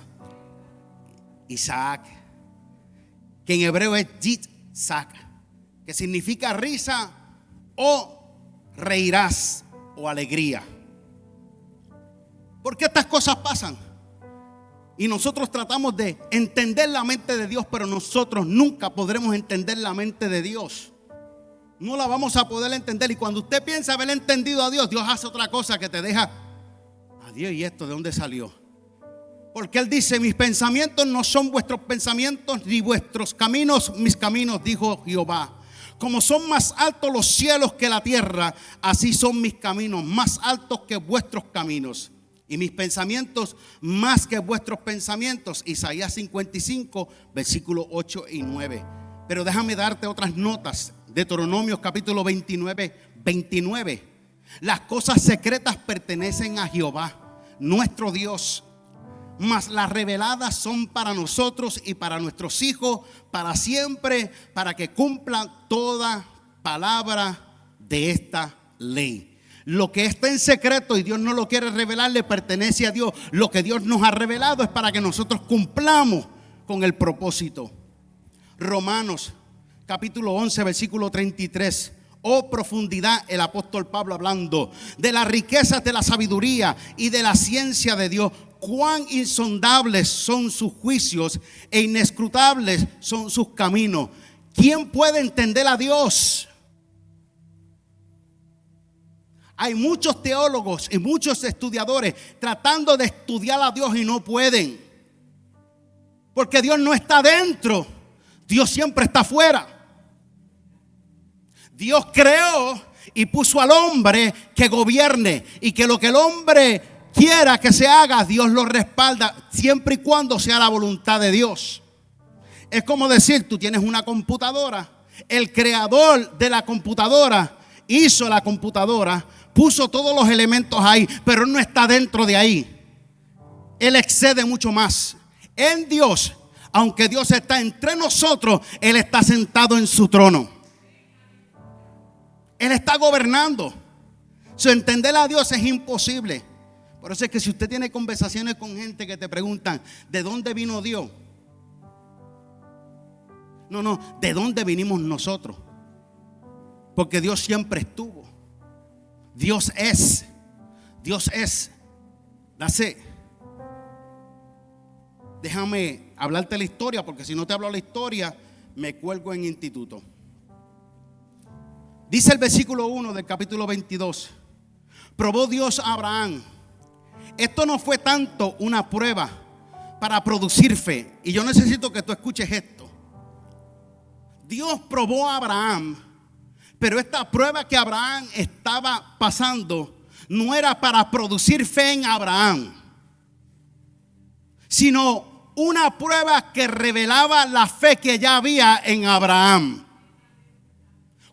Speaker 1: Isaac, que en hebreo es Yitzhak, que significa risa o reirás o alegría. ¿Por qué estas cosas pasan? Y nosotros tratamos de entender la mente de Dios, pero nosotros nunca podremos entender la mente de Dios. No la vamos a poder entender. Y cuando usted piensa haber entendido a Dios, Dios hace otra cosa que te deja: a Dios, ¿y esto de dónde salió? Porque Él dice: mis pensamientos no son vuestros pensamientos, ni vuestros caminos mis caminos, dijo Jehová. Como son más altos los cielos que la tierra, así son mis caminos más altos que vuestros caminos, y mis pensamientos más que vuestros pensamientos. Isaías 55, versículos 8 y 9. Pero déjame darte otras notas. Deuteronomios capítulo 29. Las cosas secretas pertenecen a Jehová, nuestro Dios, mas las reveladas son para nosotros y para nuestros hijos para siempre, para que cumplan toda palabra de esta ley. Lo que está en secreto y Dios no lo quiere revelar, le pertenece a Dios. Lo que Dios nos ha revelado es para que nosotros cumplamos con el propósito. Romanos capítulo 11, versículo 33. Oh profundidad, el apóstol Pablo hablando de las riquezas de la sabiduría y de la ciencia de Dios. Cuán insondables son sus juicios e inescrutables son sus caminos. ¿Quién puede entender a Dios? Hay muchos teólogos y muchos estudiadores tratando de estudiar a Dios y no pueden. Porque Dios no está dentro. Dios siempre está afuera. Dios creó y puso al hombre que gobierne. Y que lo que el hombre quiera que se haga, Dios lo respalda. Siempre y cuando sea la voluntad de Dios. Es como decir, tú tienes una computadora. El creador de la computadora hizo la computadora, puso todos los elementos ahí, pero Él no está dentro de ahí. Él excede mucho más. En Dios, aunque Dios está entre nosotros, Él está sentado en su trono. Él está gobernando. Entender a Dios es imposible. Por eso es que si usted tiene conversaciones con gente que te preguntan, ¿de dónde vino Dios? No, ¿de dónde vinimos nosotros? Porque Dios siempre estuvo. Dios es. That's it. Déjame hablarte la historia, porque si no te hablo la historia, me cuelgo en instituto. Dice el versículo 1 del capítulo 22. Probó Dios a Abraham. Esto no fue tanto una prueba para producir fe. Y yo necesito que tú escuches esto. Dios probó a Abraham, pero esta prueba que Abraham estaba pasando no era para producir fe en Abraham, sino una prueba que revelaba la fe que ya había en Abraham.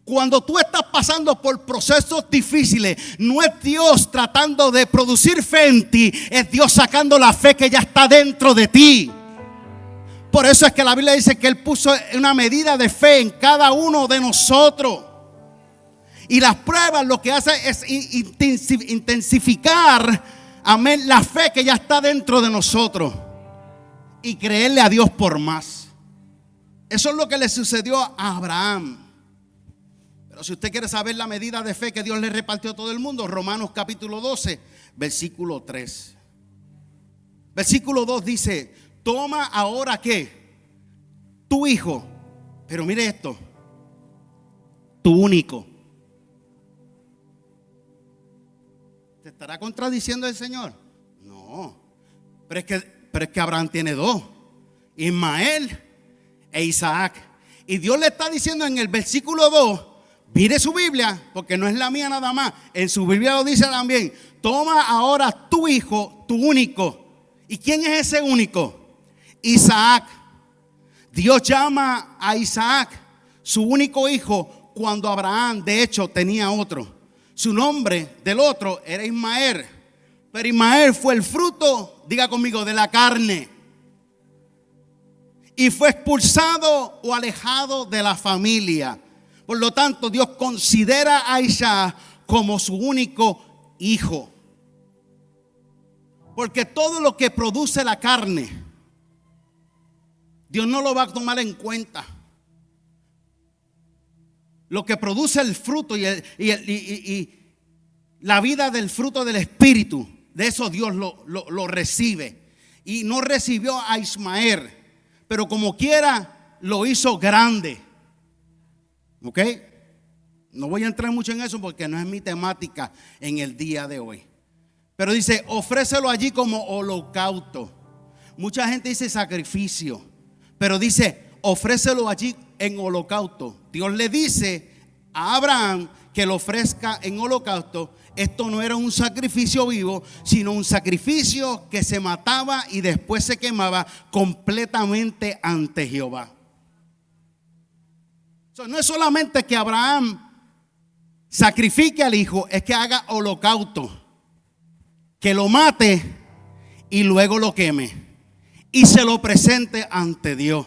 Speaker 1: Cuando tú estás pasando por procesos difíciles, no es Dios tratando de producir fe en ti, es Dios sacando la fe que ya está dentro de ti. Por eso es que la Biblia dice que Él puso una medida de fe en cada uno de nosotros. Y las pruebas lo que hacen es intensificar, amén, la fe que ya está dentro de nosotros. Y creerle a Dios por más. Eso es lo que le sucedió a Abraham. Pero si usted quiere saber la medida de fe que Dios le repartió a todo el mundo, Romanos capítulo 12, versículo 3. Versículo 2 dice: toma ahora ¿qué? Tu hijo. Pero mire esto: tu único. ¿Te estará contradiciendo el Señor? No. Pero es que Abraham tiene dos: Ismael e Isaac. Y Dios le está diciendo en el versículo 2, mire su Biblia, porque no es la mía nada más, en su Biblia lo dice también: toma ahora tu hijo, tu único. ¿Y quién es ese único? Isaac. Dios llama a Isaac su único hijo cuando Abraham de hecho tenía otro. Su nombre del otro era Ismael. Pero Ismael fue el fruto, diga conmigo, de la carne. Y fue expulsado o alejado de la familia. Por lo tanto, Dios considera a Isaac como su único hijo. Porque todo lo que produce la carne, Dios no lo va a tomar en cuenta. Lo que produce el fruto y la vida del fruto del Espíritu, de eso Dios lo recibe. Y no recibió a Ismael, pero como quiera lo hizo grande. ¿Ok? No voy a entrar mucho en eso porque no es mi temática en el día de hoy. Pero dice, ofrécelo allí como holocausto. Mucha gente dice sacrificio, pero dice, ofrécelo allí en holocausto. Dios le dice a Abraham que lo ofrezca en holocausto. Esto no era un sacrificio vivo, sino un sacrificio que se mataba y después se quemaba completamente ante Jehová. No es solamente que Abraham sacrifique al hijo, es que haga holocausto, que lo mate y luego lo queme y se lo presente ante Dios.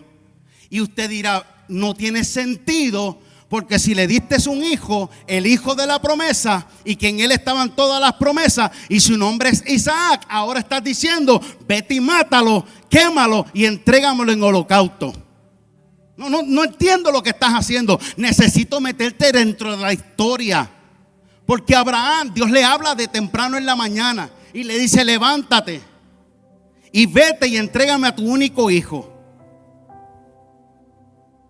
Speaker 1: Y usted dirá, no tiene sentido, porque si le diste un hijo, el hijo de la promesa, y que en él estaban todas las promesas, y su nombre es Isaac, ahora estás diciendo, vete y mátalo, quémalo y entrégamelo en holocausto. No entiendo lo que estás haciendo. Necesito meterte dentro de la historia. Porque Abraham, Dios le habla de temprano en la mañana y le dice, levántate y vete y entrégame a tu único hijo,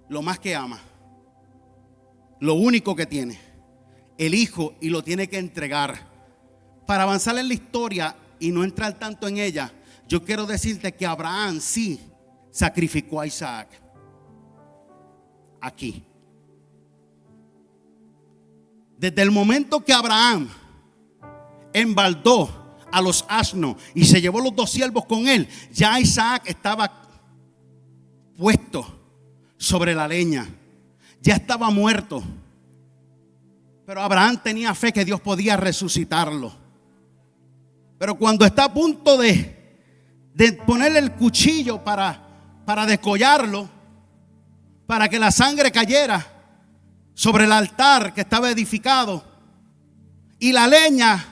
Speaker 1: lo más que ama, lo único que tiene. el hijo y lo tiene que entregar. Para avanzar en la historia y no entrar tanto en ella, yo quiero decirte que Abraham sí sacrificó a Isaac. Aquí. Desde el momento que Abraham embaldó a los asnos y se llevó los 2 siervos con él, ya Isaac estaba puesto sobre la leña, ya estaba muerto. Pero Abraham tenía fe que Dios podía resucitarlo. Pero cuando está a punto de ponerle el cuchillo para descollarlo, para que la sangre cayera sobre el altar que estaba edificado y la leña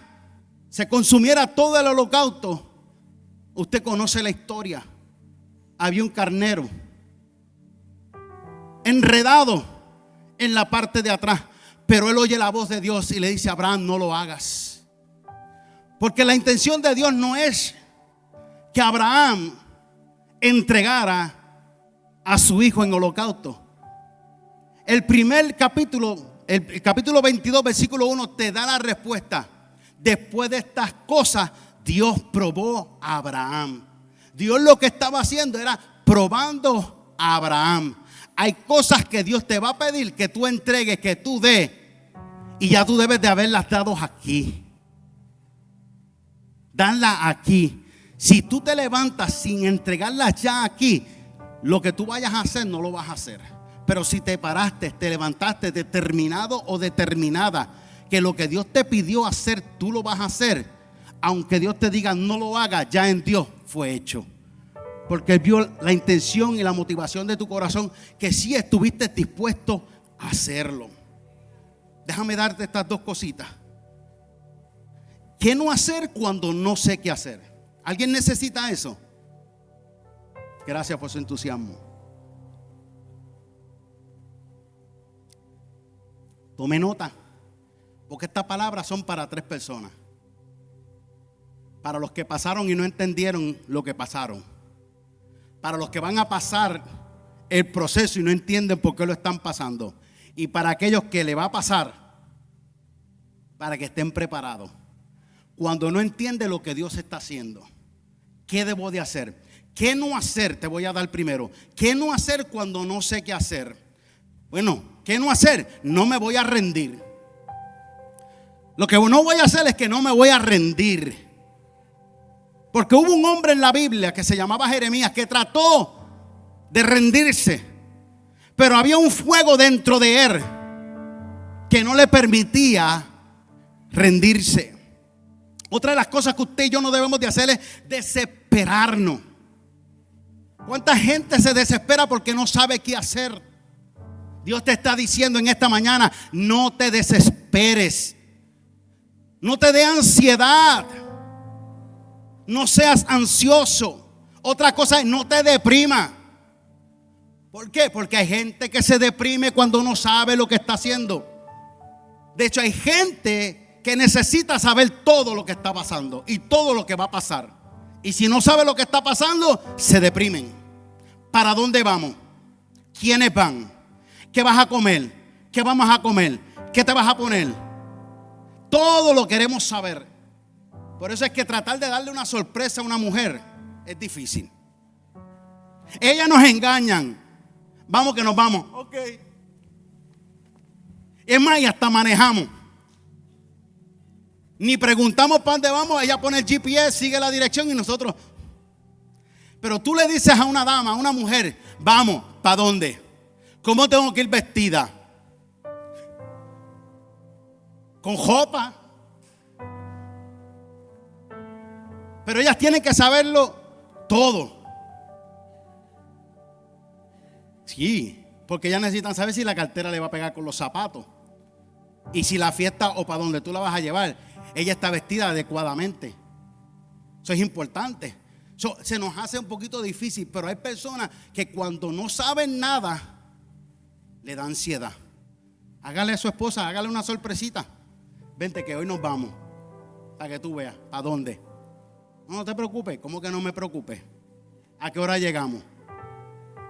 Speaker 1: se consumiera todo el holocausto, usted conoce la historia. Había un carnero enredado en la parte de atrás, pero él oye la voz de Dios y le dice a Abraham: no lo hagas. Porque la intención de Dios no es que Abraham entregara a su hijo en holocausto. El primer capítulo, el capítulo 22, versículo 1, te da la respuesta. Después de estas cosas, Dios probó a Abraham. Dios lo que estaba haciendo era probando a Abraham. Hay cosas que Dios te va a pedir que tú entregues, que tú des, y ya tú debes de haberlas dado aquí. Danla aquí. Si tú te levantas sin entregarlas ya aquí, lo que tú vayas a hacer no lo vas a hacer. Pero si te paraste, te levantaste determinado o determinada que lo que Dios te pidió hacer, tú lo vas a hacer, aunque Dios te diga no lo hagas, ya en Dios fue hecho. Porque Él vio la intención y la motivación de tu corazón, que sí estuviste dispuesto a hacerlo. Déjame darte estas 2 cositas. ¿Qué no hacer cuando no sé qué hacer? ¿Alguien necesita eso? Gracias por su entusiasmo. Tome nota, porque estas palabras son para 3 personas. Para los que pasaron y no entendieron lo que pasaron. Para los que van a pasar el proceso y no entienden por qué lo están pasando. Y para aquellos que le va a pasar, para que estén preparados. Cuando no entiende lo que Dios está haciendo, ¿qué debo de hacer? ¿Qué no hacer? Te voy a dar primero. ¿Qué no hacer cuando no sé qué hacer? Bueno, ¿qué no hacer? No me voy a rendir. Lo que no voy a hacer es que no me voy a rendir. Porque hubo un hombre en la Biblia que se llamaba Jeremías que trató de rendirse, pero había un fuego dentro de él que no le permitía rendirse. Otra de las cosas que usted y yo no debemos de hacer es desesperarnos. ¿Cuánta gente se desespera porque no sabe qué hacer? Dios te está diciendo en esta mañana: no te desesperes, no te dé ansiedad, no seas ansioso. Otra cosa es: no te deprima. ¿Por qué? Porque hay gente que se deprime cuando no sabe lo que está haciendo. De hecho, hay gente que necesita saber todo lo que está pasando y todo lo que va a pasar. Y si no sabe lo que está pasando, se deprimen. ¿Para dónde vamos? ¿Quiénes van? ¿Qué vas a comer? ¿Qué vamos a comer? ¿Qué te vas a poner? Todo lo queremos saber. Por eso es que tratar de darle una sorpresa a una mujer es difícil. Ellas nos engañan. Vamos que nos vamos. Ok. Es más, y hasta manejamos. Ni preguntamos para dónde vamos. Ella pone el GPS, sigue la dirección y nosotros. Pero tú le dices a una dama, a una mujer: vamos, ¿para dónde? ¿Cómo tengo que ir vestida? Con ropa. Pero ellas tienen que saberlo todo. Sí, porque ellas necesitan saber si la cartera le va a pegar con los zapatos. Y si la fiesta o para donde tú la vas a llevar, ella está vestida adecuadamente. Eso es importante. Eso se nos hace un poquito difícil, pero hay personas que cuando no saben nada, le da ansiedad. Hágale a su esposa, hágale una sorpresita. Vente que hoy nos vamos. Para que tú veas, ¿para dónde? No te preocupes. ¿Cómo que no me preocupes? ¿A qué hora llegamos?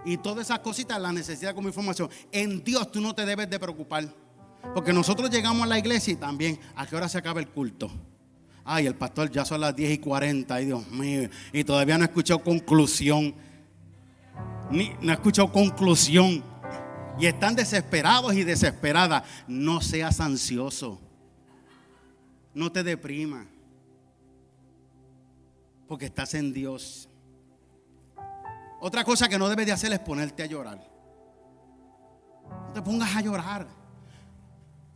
Speaker 1: Y todas esas cositas las necesitas como información. En Dios tú no te debes de preocupar. Porque nosotros llegamos a la iglesia y también, ¿a qué hora se acaba el culto? Ay, el pastor, ya son las 10:40, ay Dios mío, y todavía no he escuchado conclusión. No he escuchado conclusión. Y están desesperados y desesperadas. No seas ansioso. No te deprimas. Porque estás en Dios. Otra cosa que no debes de hacer es ponerte a llorar. No te pongas a llorar.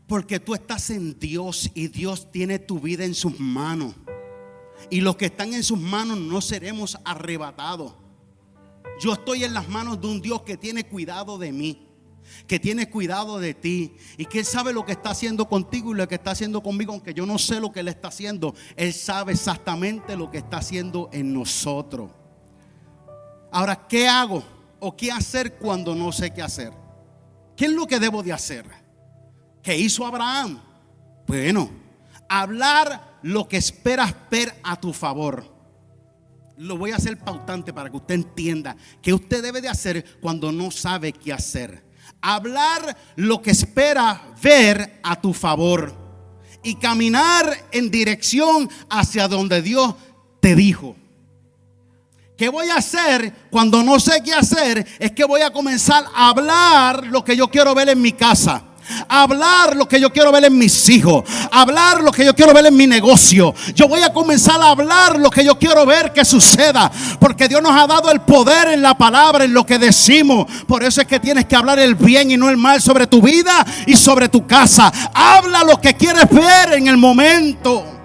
Speaker 1: Porque tú estás en Dios y Dios tiene tu vida en sus manos. Y los que están en sus manos no seremos arrebatados. Yo estoy en las manos de un Dios que tiene cuidado de mí, que tiene cuidado de ti, y que Él sabe lo que está haciendo contigo y lo que está haciendo conmigo. Aunque yo no sé lo que Él está haciendo, Él sabe exactamente lo que está haciendo en nosotros. Ahora, ¿qué hago o qué hacer cuando no sé qué hacer? ¿Qué es lo que debo de hacer? ¿Qué hizo Abraham? Bueno, hablar lo que esperas ver a tu favor. Lo voy a hacer pautante para que usted entienda que usted debe de hacer cuando no sabe qué hacer. Hablar lo que espera ver a tu favor y caminar en dirección hacia donde Dios te dijo. ¿Qué voy a hacer cuando no sé qué hacer? Es que voy a comenzar a hablar lo que yo quiero ver en mi casa, hablar lo que yo quiero ver en mis hijos, hablar lo que yo quiero ver en mi negocio. Yo voy a comenzar a hablar lo que yo quiero ver que suceda, porque Dios nos ha dado el poder en la palabra, en lo que decimos. Por eso es que tienes que hablar el bien y no el mal sobre tu vida y sobre tu casa. Habla lo que quieres ver en el momento.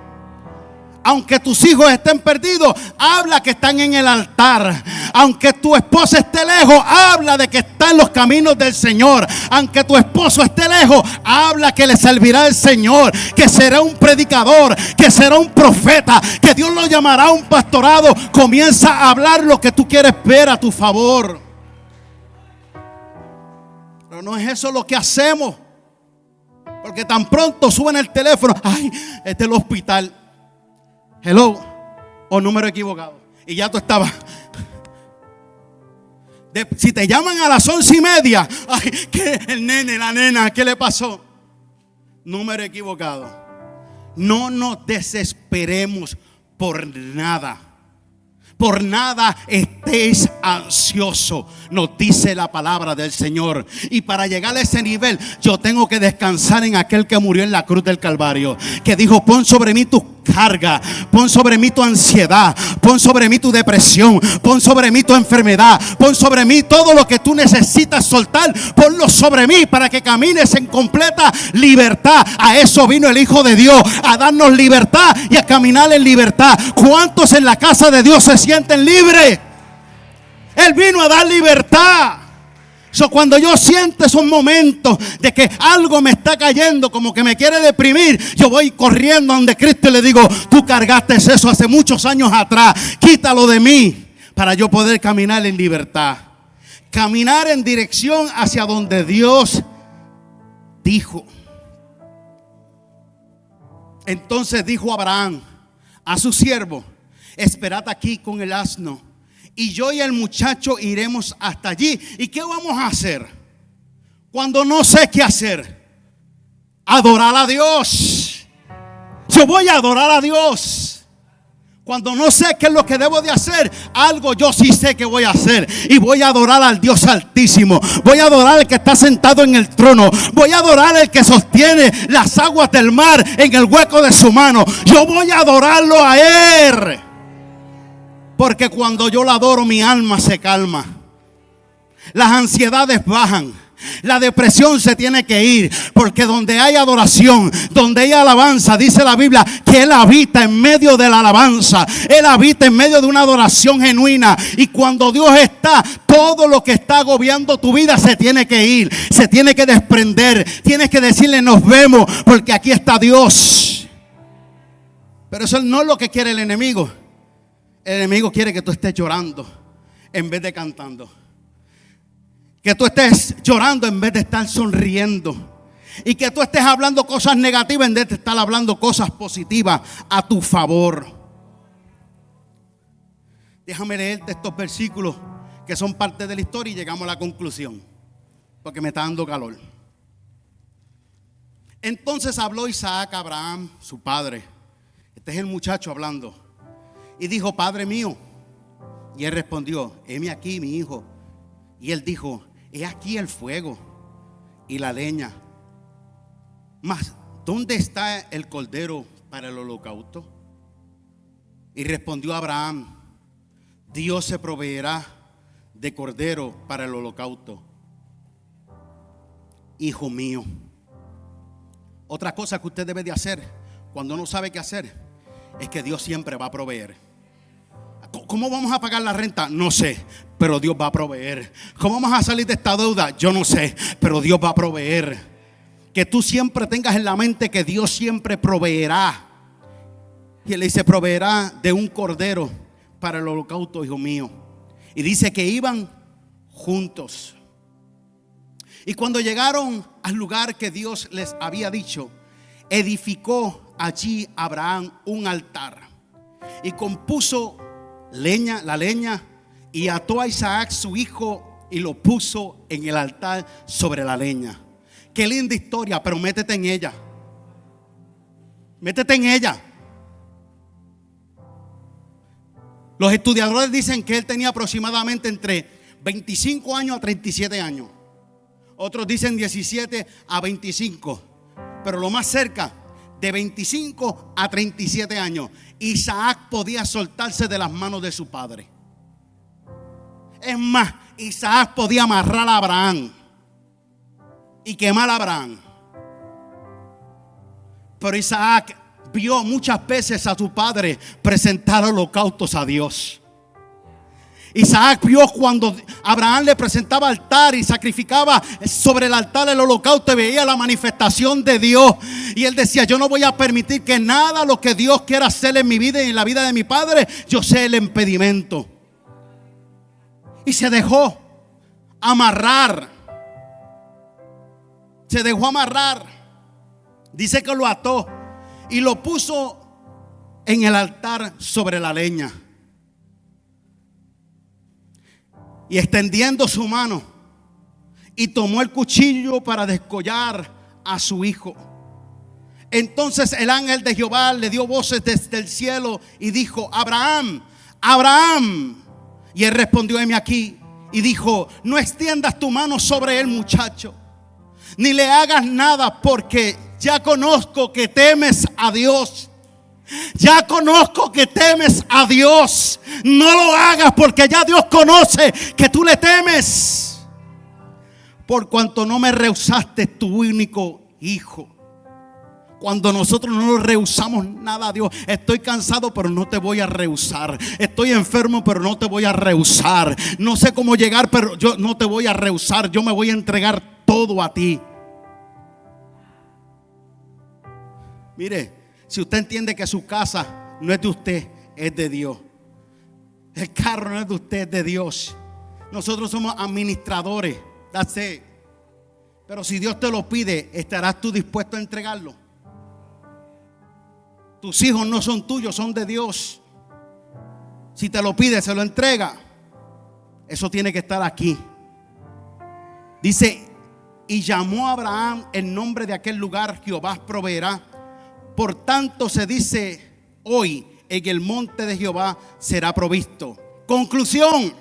Speaker 1: Aunque tus hijos estén perdidos, habla que están en el altar. Aunque tu esposa esté lejos, habla de que está en los caminos del Señor. Aunque tu esposo esté lejos, habla que le servirá el Señor, que será un predicador, que será un profeta, que Dios lo llamará a un pastorado. Comienza a hablar lo que tú quieres ver a tu favor. Pero no es eso lo que hacemos, porque tan pronto suena el teléfono, ay, este es el hospital. Hello, o número equivocado. Y ya tú estabas. Si te llaman a las 11:30, ay, que el nene, la nena, ¿qué le pasó? Número equivocado. No nos desesperemos por nada. Por nada estéis ansiosos, nos dice la palabra del Señor. Y para llegar a ese nivel, yo tengo que descansar en aquel que murió en la cruz del Calvario, que dijo: pon sobre mí tus cargas, pon sobre mí tu ansiedad, pon sobre mí tu depresión, pon sobre mí tu enfermedad, pon sobre mí todo lo que tú necesitas soltar, ponlo sobre mí para que camines en completa libertad. A eso vino el Hijo de Dios, a darnos libertad y a caminar en libertad. ¿Cuántos en la casa de Dios se sienten libres? Él vino a dar libertad. Cuando yo siento esos momentos de que algo me está cayendo, como que me quiere deprimir, yo voy corriendo donde Cristo y le digo: tú cargaste eso hace muchos años atrás, quítalo de mí, para yo poder caminar en libertad, caminar en dirección hacia donde Dios dijo. Entonces dijo Abraham a su siervo: esperad aquí con el asno, y yo y el muchacho iremos hasta allí. ¿Y qué vamos a hacer cuando no sé qué hacer? Adorar a Dios. Yo voy a adorar a Dios. Cuando no sé qué es lo que debo de hacer, algo yo sí sé que voy a hacer. Y voy a adorar al Dios Altísimo. Voy a adorar al que está sentado en el trono. Voy a adorar al que sostiene las aguas del mar en el hueco de su mano. Yo voy a adorarlo a Él. Porque cuando yo lo adoro, mi alma se calma. Las ansiedades bajan. La depresión se tiene que ir. Porque donde hay adoración, donde hay alabanza, dice la Biblia que Él habita en medio de la alabanza. Él habita en medio de una adoración genuina. Y cuando Dios está, todo lo que está agobiando tu vida se tiene que ir, se tiene que desprender. Tienes que decirle: nos vemos, porque aquí está Dios. Pero eso no es lo que quiere el enemigo. El enemigo quiere que tú estés llorando en vez de cantando. Que tú estés llorando en vez de estar sonriendo. Y que tú estés hablando cosas negativas en vez de estar hablando cosas positivas a tu favor. Déjame leerte estos versículos que son parte de la historia y llegamos a la conclusión, porque me está dando calor. Entonces habló Isaac a Abraham, su padre. Este es el muchacho hablando. Y dijo: Padre mío. Y él respondió: heme aquí, mi hijo. Y él dijo: he aquí el fuego y la leña, mas ¿dónde está el cordero para el holocausto? Y respondió Abraham: Dios se proveerá de cordero para el holocausto, hijo mío. Otra cosa que usted debe de hacer cuando no sabe qué hacer es que Dios siempre va a proveer. ¿Cómo vamos a pagar la renta? No sé, pero Dios va a proveer. ¿Cómo vamos a salir de esta deuda? Yo no sé, pero Dios va a proveer. Que tú siempre tengas en la mente que Dios siempre proveerá. Y él dice: proveerá de un cordero para el holocausto, hijo mío. Y dice que iban juntos. Y cuando llegaron al lugar que Dios les había dicho, edificó allí Abraham un altar y compuso la leña, y ató a Isaac su hijo y lo puso en el altar sobre la leña. Qué linda historia, pero métete en ella. Métete en ella. Los estudiadores dicen que él tenía aproximadamente entre 25 años a 37 años. Otros dicen 17 a 25. Pero lo más cerca, de 25 a 37 años, Isaac podía soltarse de las manos de su padre. Es más, Isaac podía amarrar a Abraham y quemar a Abraham. Pero Isaac vio muchas veces a su padre presentar holocaustos a Dios. Isaac vio cuando Abraham le presentaba altar y sacrificaba sobre el altar el holocausto, y veía la manifestación de Dios. Y él decía: yo no voy a permitir que nada lo que Dios quiera hacer en mi vida y en la vida de mi padre, yo sea el impedimento. Y se dejó amarrar. Se dejó amarrar. Dice que lo ató y lo puso en el altar sobre la leña. Y extendiendo su mano, y tomó el cuchillo para descollar a su hijo. Entonces el ángel de Jehová le dio voces desde el cielo y dijo: Abraham, Abraham. Y él respondió: heme aquí. Y dijo: no extiendas tu mano sobre el muchacho, ni le hagas nada, porque ya conozco que temes a Dios. Ya conozco que temes a Dios. No lo hagas, porque ya Dios conoce que tú le temes. Por cuanto no me rehusaste tu único hijo. Cuando nosotros no nos rehusamos nada a Dios: estoy cansado, pero no te voy a rehusar. Estoy enfermo, pero no te voy a rehusar. No sé cómo llegar, pero yo no te voy a rehusar. Yo me voy a entregar todo a ti. Mire, si usted entiende que su casa no es de usted, es de Dios. El carro no es de usted, es de Dios. Nosotros somos administradores. That's it. Pero si Dios te lo pide, ¿estarás tú dispuesto a entregarlo? Tus hijos no son tuyos, son de Dios. Si te lo pide, se lo entrega. Eso tiene que estar aquí. Dice: y llamó a Abraham el nombre de aquel lugar: Jehová proveerá. Por tanto se dice hoy: en el monte de Jehová será provisto. Conclusión: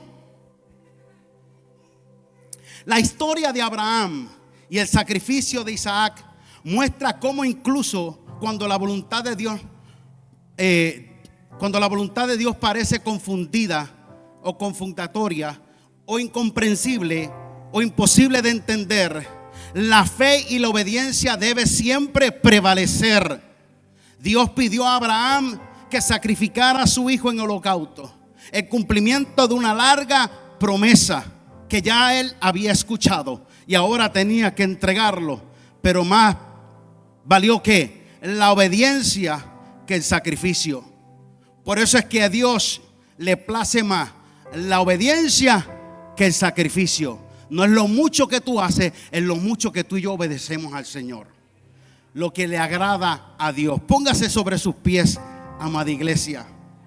Speaker 1: la historia de Abraham y el sacrificio de Isaac muestra cómo incluso cuando la voluntad de Dios parece confundida o confundatoria o incomprensible o imposible de entender, la fe y la obediencia debe siempre prevalecer. Dios pidió a Abraham que sacrificara a su hijo en holocausto, el cumplimiento de una larga promesa que ya él había escuchado, y ahora tenía que entregarlo. Pero más valió que la obediencia que el sacrificio. Por eso es que a Dios le place más la obediencia que el sacrificio. No es lo mucho que tú haces, es lo mucho que tú y yo obedecemos al Señor. Lo que le agrada a Dios. Póngase sobre sus pies, amada iglesia.